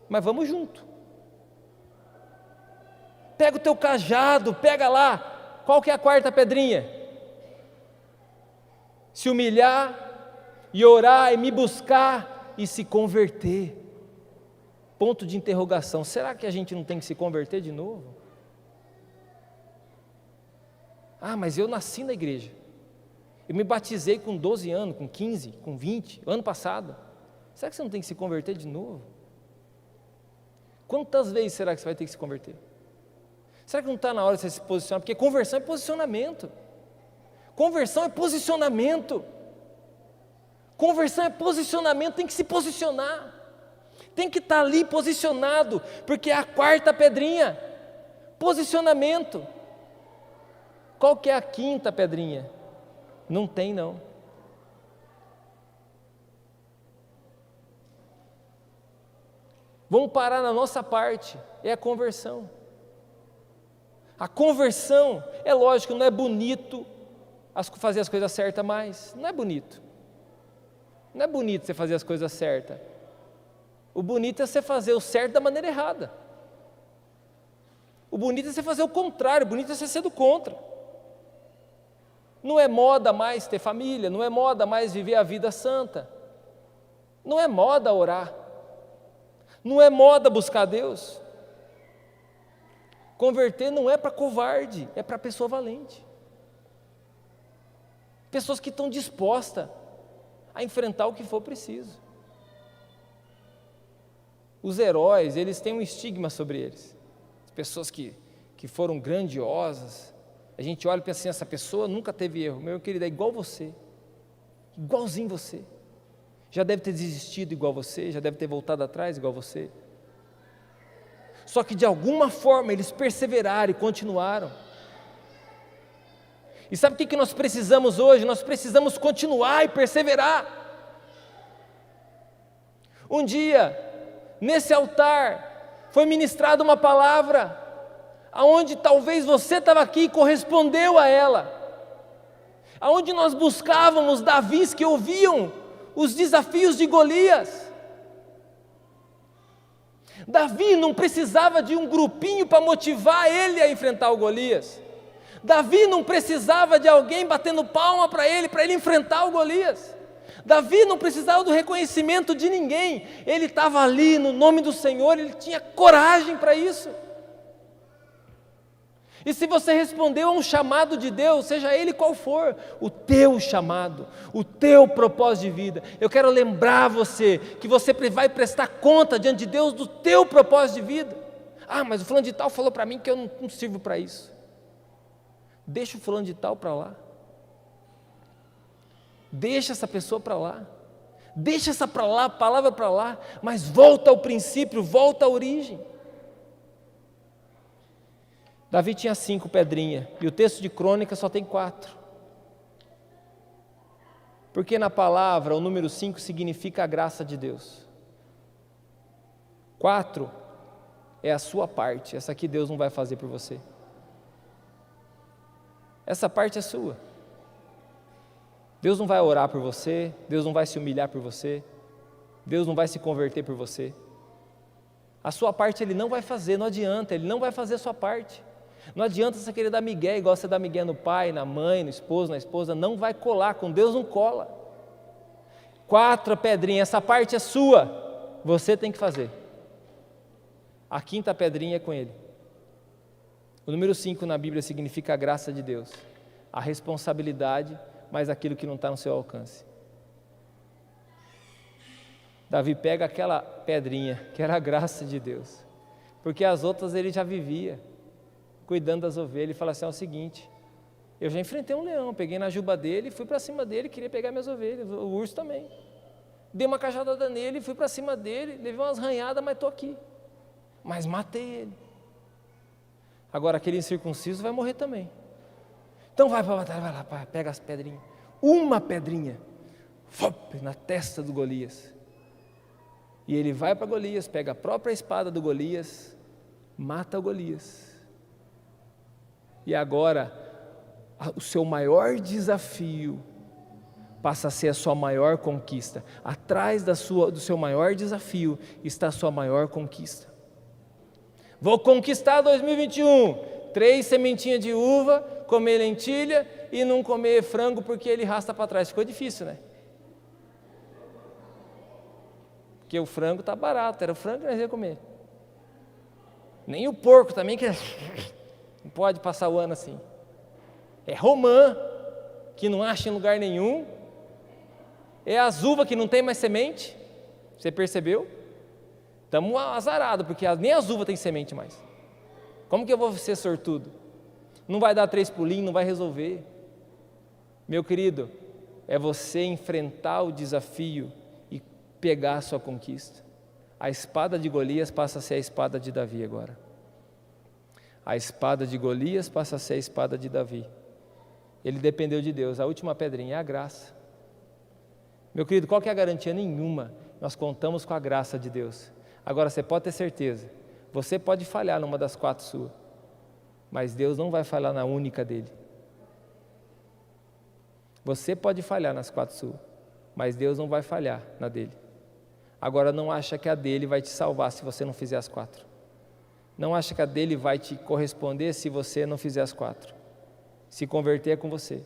[SPEAKER 1] Mas vamos junto. Pega o teu cajado, pega lá. Qual que é a quarta pedrinha? Se humilhar e orar e me buscar e se converter. Ponto de interrogação. Será que a gente não tem que se converter de novo? Mas eu nasci na igreja. Eu me batizei com 12 anos, com 15, com 20, ano passado. Será que você não tem que se converter de novo? Quantas vezes será que você vai ter que se converter? Será que não está na hora de você se posicionar? Porque conversão é posicionamento. Conversão é posicionamento. Conversão é posicionamento, tem que se posicionar. Tem que estar ali posicionado, porque é a quarta pedrinha. Posicionamento. Qual que é a quinta pedrinha? Não tem não. Vamos parar na nossa parte, é a conversão. A conversão, é lógico, não é bonito fazer as coisas certas mais, não é bonito. Não é bonito você fazer as coisas certas. O bonito é você fazer o certo da maneira errada. O bonito é você fazer o contrário, o bonito é você ser do contra. Não é moda mais ter família, não é moda mais viver a vida santa. Não é moda orar. Não é moda buscar Deus. Converter não é para covarde, é para pessoa valente. Pessoas que estão dispostas a enfrentar o que for preciso. Os heróis, eles têm um estigma sobre eles. As pessoas que foram grandiosas, a gente olha e pensa assim, essa pessoa nunca teve erro. Meu querido, é igual você, igualzinho você. Já deve ter desistido igual você, já deve ter voltado atrás igual você. Só que de alguma forma eles perseveraram e continuaram. E sabe o que nós precisamos hoje? Nós precisamos continuar e perseverar. Um dia, nesse altar, foi ministrada uma palavra, aonde talvez você estava aqui e correspondeu a ela, aonde nós buscávamos Davis que ouviam os desafios de Golias. Davi não precisava de um grupinho para motivar ele a enfrentar o Golias. Davi não precisava de alguém batendo palma para ele enfrentar o Golias. Davi não precisava do reconhecimento de ninguém, ele estava ali no nome do Senhor, ele tinha coragem para isso. E se você respondeu a um chamado de Deus, seja ele qual for, o teu chamado, o teu propósito de vida, eu quero lembrar você, que você vai prestar conta diante de Deus do teu propósito de vida. Mas o fulano de tal falou para mim que eu não sirvo para isso. Deixa o fulano de tal para lá. Deixa essa pessoa para lá. Deixa essa palavra para lá, mas volta ao princípio, volta à origem. Davi tinha 5 pedrinhas, e o texto de Crônicas só tem 4. Porque na palavra o número 5 significa a graça de Deus. 4 é a sua parte, essa aqui Deus não vai fazer por você. Essa parte é sua. Deus não vai orar por você, Deus não vai se humilhar por você, Deus não vai se converter por você. A sua parte Ele não vai fazer, não adianta, Ele não vai fazer a sua parte. Não adianta você querer dar migué, igual você dá migué no pai, na mãe, no esposo, na esposa, não vai colar, com Deus não cola. 4 pedrinhas, essa parte é sua, você tem que fazer. A 5ª pedrinha é com Ele. O número 5 na Bíblia significa a graça de Deus, a responsabilidade, mas aquilo que não está no seu alcance. Davi pega aquela pedrinha, que era a graça de Deus, porque as outras ele já vivia, cuidando das ovelhas, e fala assim, é o seguinte, eu já enfrentei um leão, peguei na juba dele, fui para cima dele, queria pegar minhas ovelhas, o urso também, dei uma cajadada nele, fui para cima dele, levei umas ranhadas, mas estou aqui, mas matei ele. Agora aquele incircunciso vai morrer também, então vai para a batalha, vai lá, pega as pedrinhas, uma pedrinha, na testa do Golias, e ele vai para Golias, pega a própria espada do Golias, mata o Golias. E agora, o seu maior desafio passa a ser a sua maior conquista. Atrás do seu maior desafio está a sua maior conquista. Vou conquistar 2021, 3 sementinhas de uva, comer lentilha e não comer frango porque ele arrasta para trás. Ficou difícil, né? Porque o frango está barato, era o frango que nós ia comer. Nem o porco também, que não pode passar o ano assim. É romã, que não acha em lugar nenhum. É as uvas que não tem mais semente. Você percebeu? Estamos azarados, porque nem as uvas tem semente mais. Como que eu vou ser sortudo? Não vai dar 3 pulinhos, não vai resolver. Meu querido, é você enfrentar o desafio e pegar a sua conquista. A espada de Golias passa a ser a espada de Davi agora. A espada de Golias passa a ser a espada de Davi. Ele dependeu de Deus. A última pedrinha é a graça. Meu querido, qual que é a garantia? Nenhuma. Nós contamos com a graça de Deus. Agora você pode ter certeza, você pode falhar numa das 4 suas, mas Deus não vai falhar na única dele. Você pode falhar nas 4 suas, mas Deus não vai falhar na dele. Agora não acha que a dele vai te salvar se você não fizer as 4. Não acha que a dele vai te corresponder se você não fizer as 4. Se converter é com você.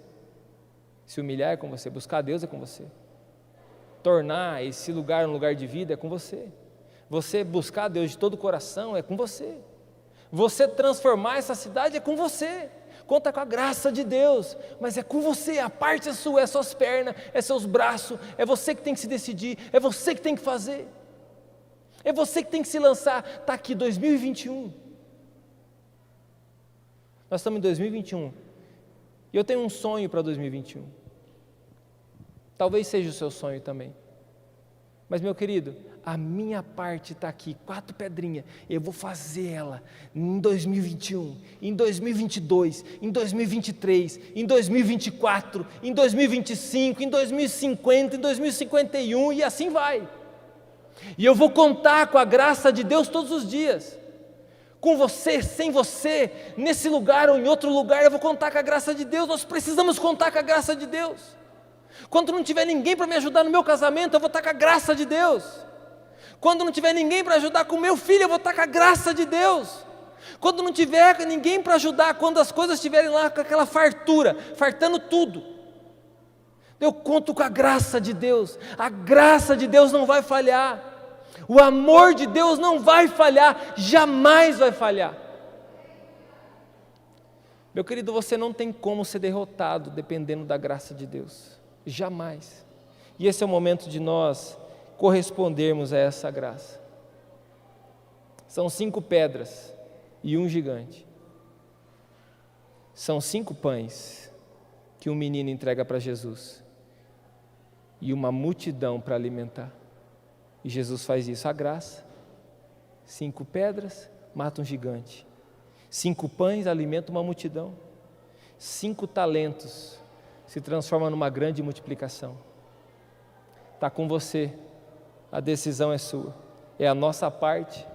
[SPEAKER 1] Se humilhar é com você. Buscar Deus é com você. Tornar esse lugar um lugar de vida é com você. Você buscar Deus de todo o coração é com você. Você transformar essa cidade é com você. Conta com a graça de Deus, mas é com você, a parte é sua, é suas pernas, é seus braços, é você que tem que se decidir, é você que tem que fazer. É você que tem que se lançar. Está aqui 2021. Nós estamos em 2021. E eu tenho um sonho para 2021. Talvez seja o seu sonho também. Mas, meu querido, a minha parte está aqui, 4 pedrinhas. Eu vou fazer ela em 2021, em 2022, em 2023, em 2024, em 2025, em 2050, em 2051 e assim vai. E eu vou contar com a graça de Deus todos os dias. Com você, sem você, nesse lugar ou em outro lugar, eu vou contar com a graça de Deus. Nós precisamos contar com a graça de Deus. Quando não tiver ninguém para me ajudar no meu casamento, eu vou estar com a graça de Deus. Quando não tiver ninguém para ajudar com o meu filho, eu vou estar com a graça de Deus. Quando não tiver ninguém para ajudar, quando as coisas estiverem lá com aquela fartura, fartando tudo, eu conto com a graça de Deus. A graça de Deus não vai falhar. O amor de Deus não vai falhar, jamais vai falhar. Meu querido, você não tem como ser derrotado dependendo da graça de Deus, jamais. E esse é o momento de nós correspondermos a essa graça. São 5 pedras e um gigante. São 5 pães que um menino entrega para Jesus e uma multidão para alimentar. E Jesus faz isso, a graça. 5 pedras mata um gigante. 5 pães alimenta uma multidão. 5 talentos se transforma numa grande multiplicação. Está com você, a decisão é sua. É a nossa parte,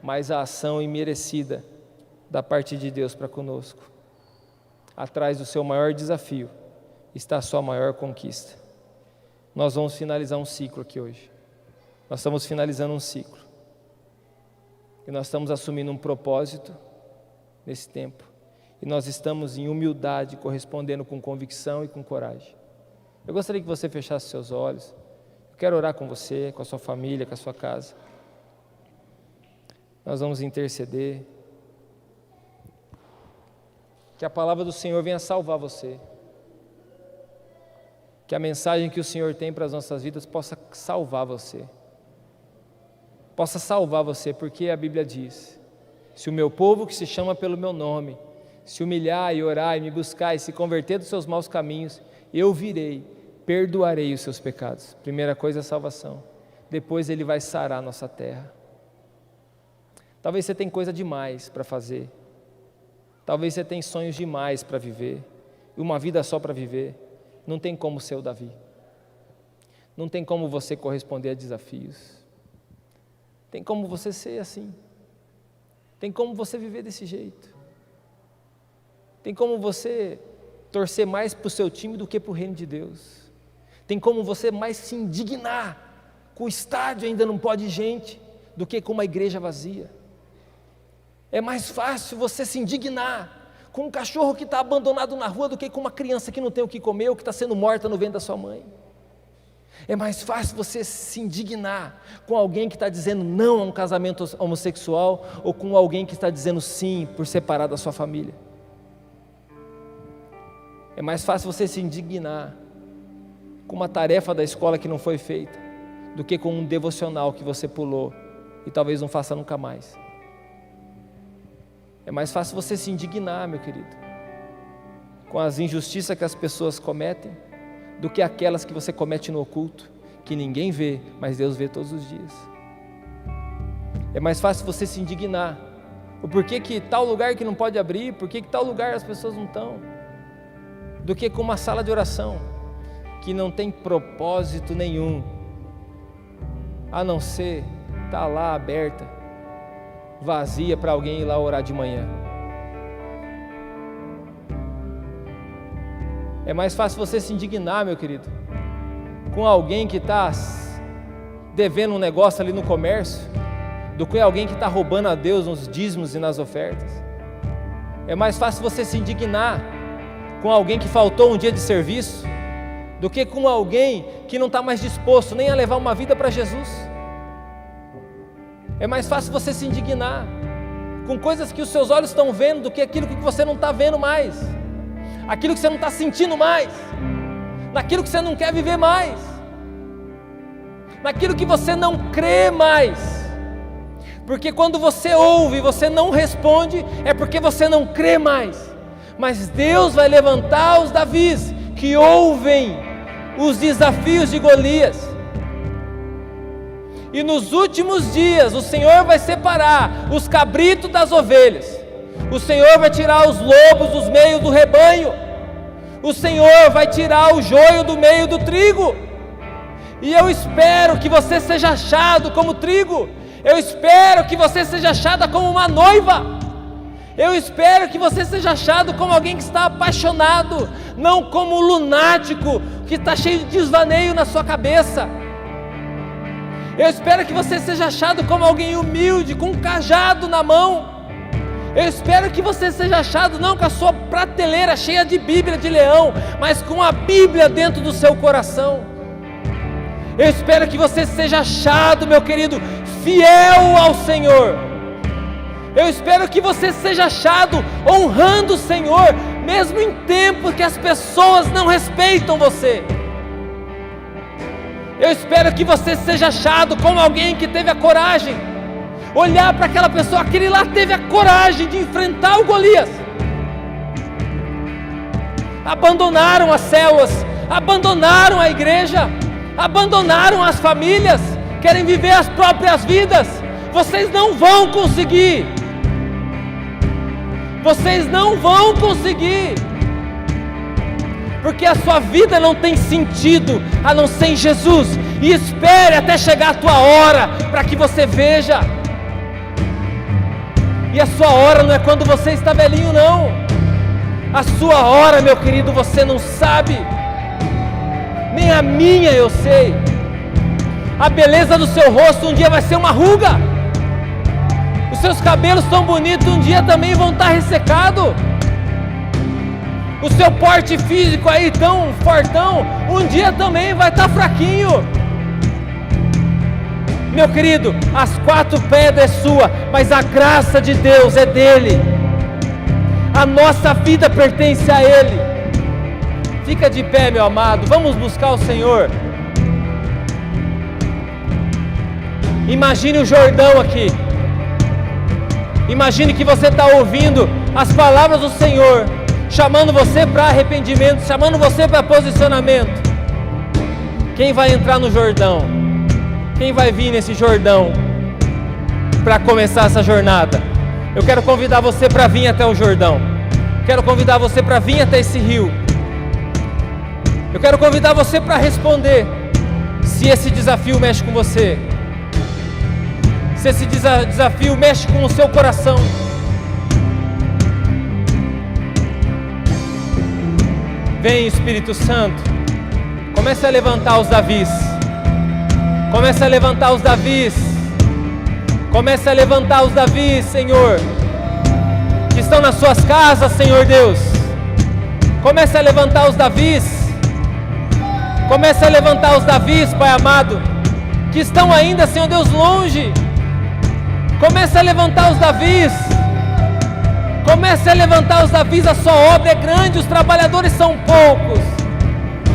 [SPEAKER 1] mas a ação imerecida da parte de Deus para conosco. Atrás do seu maior desafio está a sua maior conquista. Nós vamos finalizar um ciclo aqui hoje. Nós estamos finalizando um ciclo. E nós estamos assumindo um propósito nesse tempo. e nós estamos em humildade, correspondendo com convicção e com coragem. Eu gostaria que você fechasse seus olhos. Eu quero orar com você, com a sua família, com a sua casa. Nós vamos interceder. Que a palavra do Senhor venha salvar você. Que a mensagem que o Senhor tem para as nossas vidas possa salvar você. Possa salvar você, porque a Bíblia diz: se o meu povo que se chama pelo meu nome se humilhar e orar e me buscar e se converter dos seus maus caminhos, eu virei, perdoarei os seus pecados. Primeira coisa é a salvação. Depois Ele vai sarar a nossa terra. Talvez você tenha coisa demais para fazer. Talvez você tenha sonhos demais para viver. Uma vida só para viver. Não tem como ser o Davi. Não tem como você corresponder a desafios. Tem como você ser assim. Tem como você viver desse jeito. Tem como você torcer mais para o seu time do que para o reino de Deus. Tem como você mais se indignar com o estádio ainda não pode gente do que com uma igreja vazia. É mais fácil você se indignar com um cachorro que está abandonado na rua do que com uma criança que não tem o que comer ou que está sendo morta no ventre da sua mãe. É mais fácil você se indignar com alguém que está dizendo não a um casamento homossexual ou com alguém que está dizendo sim por separar da sua família. É mais fácil você se indignar com uma tarefa da escola que não foi feita do que com um devocional que você pulou e talvez não faça nunca mais. É mais fácil você se indignar, meu querido, com as injustiças que as pessoas cometem do que aquelas que você comete no oculto, que ninguém vê, mas Deus vê todos os dias. É mais fácil você se indignar o porquê que tal lugar que não pode abrir, porquê que tal lugar as pessoas não estão, do que com uma sala de oração que não tem propósito nenhum, a não ser estar lá aberta, vazia para alguém ir lá orar de manhã. É mais fácil você se indignar, meu querido, com alguém que está devendo um negócio ali no comércio, do que alguém que está roubando a Deus nos dízimos e nas ofertas. É mais fácil você se indignar com alguém que faltou um dia de serviço, do que com alguém que não está mais disposto nem a levar uma vida para Jesus. É mais fácil você se indignar com coisas que os seus olhos estão vendo do que aquilo que você não está vendo mais, aquilo que você não está sentindo mais, naquilo que você não quer viver mais, naquilo que você não crê mais. Porque quando você ouve e você não responde, é porque você não crê mais. Mas Deus vai levantar os Davis que ouvem os desafios de Golias. E nos últimos dias o Senhor vai separar os cabritos das ovelhas. O Senhor vai tirar os lobos dos meios do rebanho. O Senhor vai tirar o joio do meio do trigo. E eu espero que você seja achado como trigo. Eu espero que você seja achada como uma noiva. Eu espero que você seja achado como alguém que está apaixonado, não como um lunático que está cheio de desvaneio na sua cabeça. Eu espero que você seja achado como alguém humilde, com um cajado na mão. Eu espero que você seja achado não com a sua prateleira cheia de Bíblia de leão, mas com a Bíblia dentro do seu coração. Eu espero que você seja achado, meu querido, fiel ao Senhor. Eu espero que você seja achado honrando o Senhor, mesmo em tempos que as pessoas não respeitam você. Eu espero que você seja achado como alguém que teve a coragem, olhar para aquela pessoa, aquele lá teve a coragem de enfrentar o Golias. Abandonaram as células, abandonaram a igreja, abandonaram as famílias, querem viver as próprias vidas. Vocês não vão conseguir. Vocês não vão conseguir. Porque a sua vida não tem sentido a não ser em Jesus. E espere até chegar a tua hora para que você veja. E a sua hora não é quando você está velhinho, não. A sua hora, meu querido, você não sabe. Nem a minha eu sei. A beleza do seu rosto um dia vai ser uma ruga. Os seus cabelos tão bonitos um dia também vão estar ressecados. O seu porte físico aí tão fortão, um dia também vai estar fraquinho. Meu querido, as 4 pedras é sua, mas a graça de Deus é dele. A nossa vida pertence a Ele. Fica de pé, meu amado, vamos buscar o Senhor. Imagine o Jordão aqui. Imagine que você está ouvindo as palavras do Senhor, chamando você para arrependimento, chamando você para posicionamento. Quem vai entrar no Jordão? Quem vai vir nesse Jordão para começar essa jornada? Eu quero convidar você para vir até o Jordão. Quero convidar você para vir até esse rio. Eu quero convidar você para responder se esse desafio mexe com você. Se esse desafio mexe com o seu coração. Vem, Espírito Santo. Comece a levantar os Davis. Comece a levantar os Davis. Comece a levantar os Davis, Senhor, que estão nas suas casas, Senhor Deus. Comece a levantar os Davis. Comece a levantar os Davis, Pai amado, que estão ainda, Senhor Deus, longe. Comece a levantar os Davis. Comece a levantar os Davis. A sua obra é grande, os trabalhadores são poucos.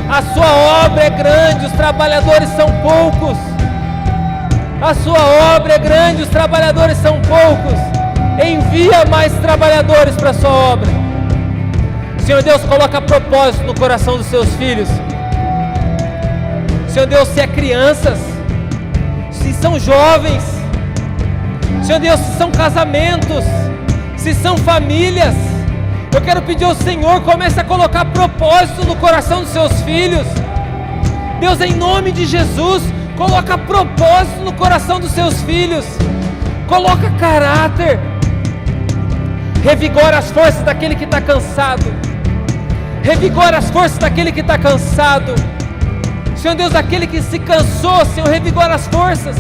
[SPEAKER 1] A sua obra é grande, os trabalhadores são poucos. A sua obra é grande, os trabalhadores são poucos. Envia mais trabalhadores para a sua obra. Senhor Deus, coloca propósito no coração dos seus filhos. Senhor Deus, se é crianças, se são jovens, Senhor Deus, se são casamentos, se são famílias, eu quero pedir ao Senhor, comece a colocar propósito no coração dos seus filhos. Deus, em nome de Jesus, coloca propósito no coração dos seus filhos. Coloca caráter. Revigora as forças daquele que está cansado. Revigora as forças daquele que está cansado. Senhor Deus, daquele que se cansou, Senhor, revigora as forças.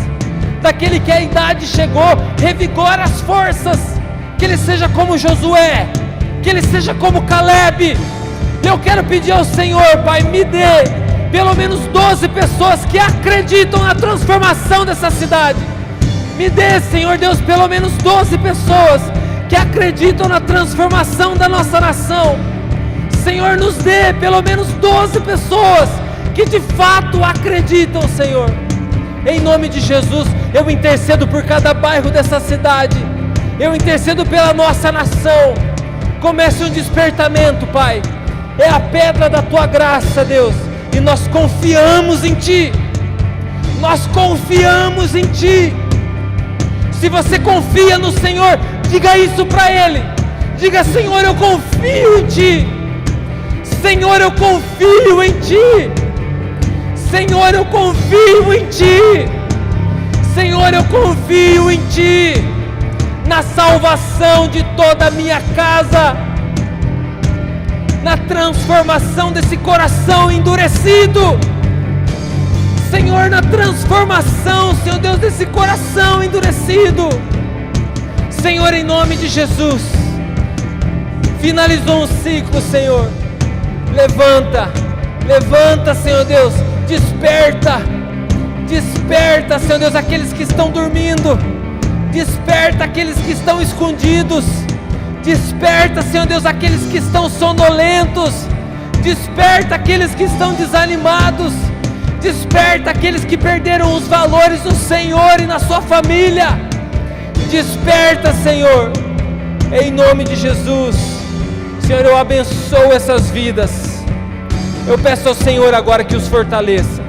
[SPEAKER 1] Daquele que a idade chegou, revigora as forças. Que ele seja como Josué, que ele seja como Caleb. Eu quero pedir ao Senhor, Pai, me dê pelo menos 12 pessoas que acreditam na transformação dessa cidade. Me dê, Senhor Deus, pelo menos 12 pessoas que acreditam na transformação da nossa nação. Senhor, nos dê pelo menos 12 pessoas que de fato acreditam, Senhor. Em nome de Jesus, eu intercedo por cada bairro dessa cidade. Eu intercedo pela nossa nação. Comece um despertamento, Pai. É a pedra da Tua graça, Deus. E nós confiamos em Ti. Nós confiamos em Ti. Se você confia no Senhor, diga isso para Ele. Diga: Senhor, eu confio em Ti. Senhor, eu confio em Ti. Senhor, eu confio em Ti. Senhor, eu confio em Ti. Na salvação de toda a minha casa. Na transformação desse coração endurecido. Senhor, na transformação, Senhor Deus, desse coração endurecido. Senhor, em nome de Jesus. Finalizou um ciclo, Senhor. Levanta, levanta, Senhor Deus. Desperta, desperta, Senhor Deus, aqueles que estão dormindo. Desperta aqueles que estão escondidos. Desperta, Senhor Deus, aqueles que estão sonolentos. Desperta aqueles que estão desanimados. Desperta aqueles que perderam os valores no Senhor e na sua família. Desperta, Senhor, em nome de Jesus. Senhor, eu abençoo essas vidas. Eu peço ao Senhor agora que os fortaleça.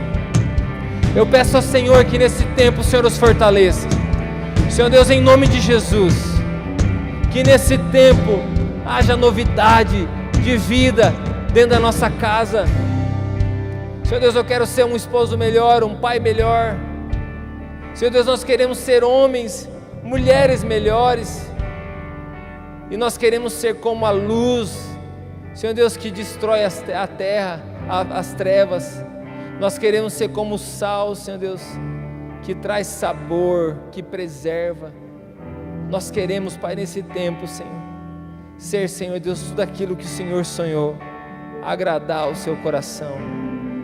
[SPEAKER 1] Eu peço ao Senhor que nesse tempo o Senhor os fortaleça. Senhor Deus, em nome de Jesus, que nesse tempo haja novidade de vida dentro da nossa casa. Senhor Deus, eu quero ser um esposo melhor, um pai melhor. Senhor Deus, nós queremos ser homens, mulheres melhores. E nós queremos ser como a luz, Senhor Deus, que destrói a terra, as trevas. Nós queremos ser como o sal, Senhor Deus, que traz sabor, que preserva. Nós queremos, Pai, nesse tempo, Senhor, ser, Senhor Deus, tudo aquilo que o Senhor sonhou. agradar o seu coração.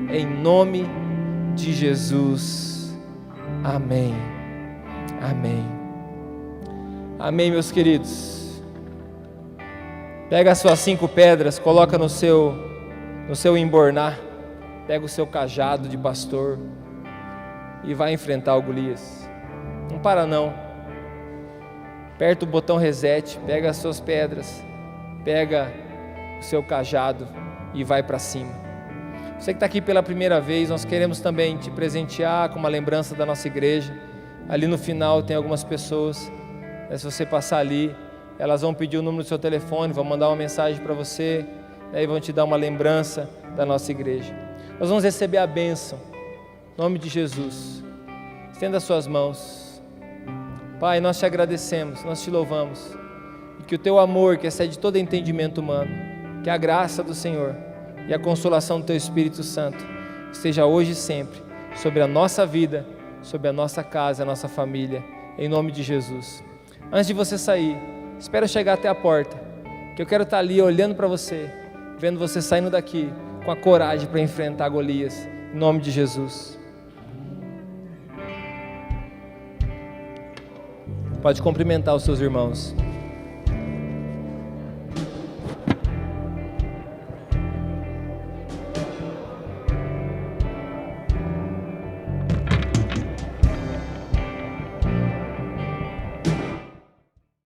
[SPEAKER 1] Em nome de Jesus. Amém. Amém. Amém, meus queridos. Pega as suas 5 pedras, coloca no seu embornar. Pega o seu cajado de pastor e vai enfrentar o Golias. Não para não. Aperta o botão reset, pega as suas pedras, pega o seu cajado e vai para cima. Você que está aqui pela primeira vez, nós queremos também te presentear com uma lembrança da nossa igreja. Ali no final tem algumas pessoas, se você passar ali, elas vão pedir o número do seu telefone, vão mandar uma mensagem para você, e vão te dar uma lembrança da nossa igreja. Nós vamos receber a bênção, em nome de Jesus. Estenda as suas mãos. Pai, nós te agradecemos, nós te louvamos, e que o teu amor, que excede todo entendimento humano, que a graça do Senhor e a consolação do teu Espírito Santo esteja hoje e sempre sobre a nossa vida, sobre a nossa casa, a nossa família, em nome de Jesus. Antes de você sair, espera eu chegar até a porta, que eu quero estar ali olhando para você, vendo você saindo daqui com a coragem para enfrentar Golias, em nome de Jesus. Pode cumprimentar os seus irmãos.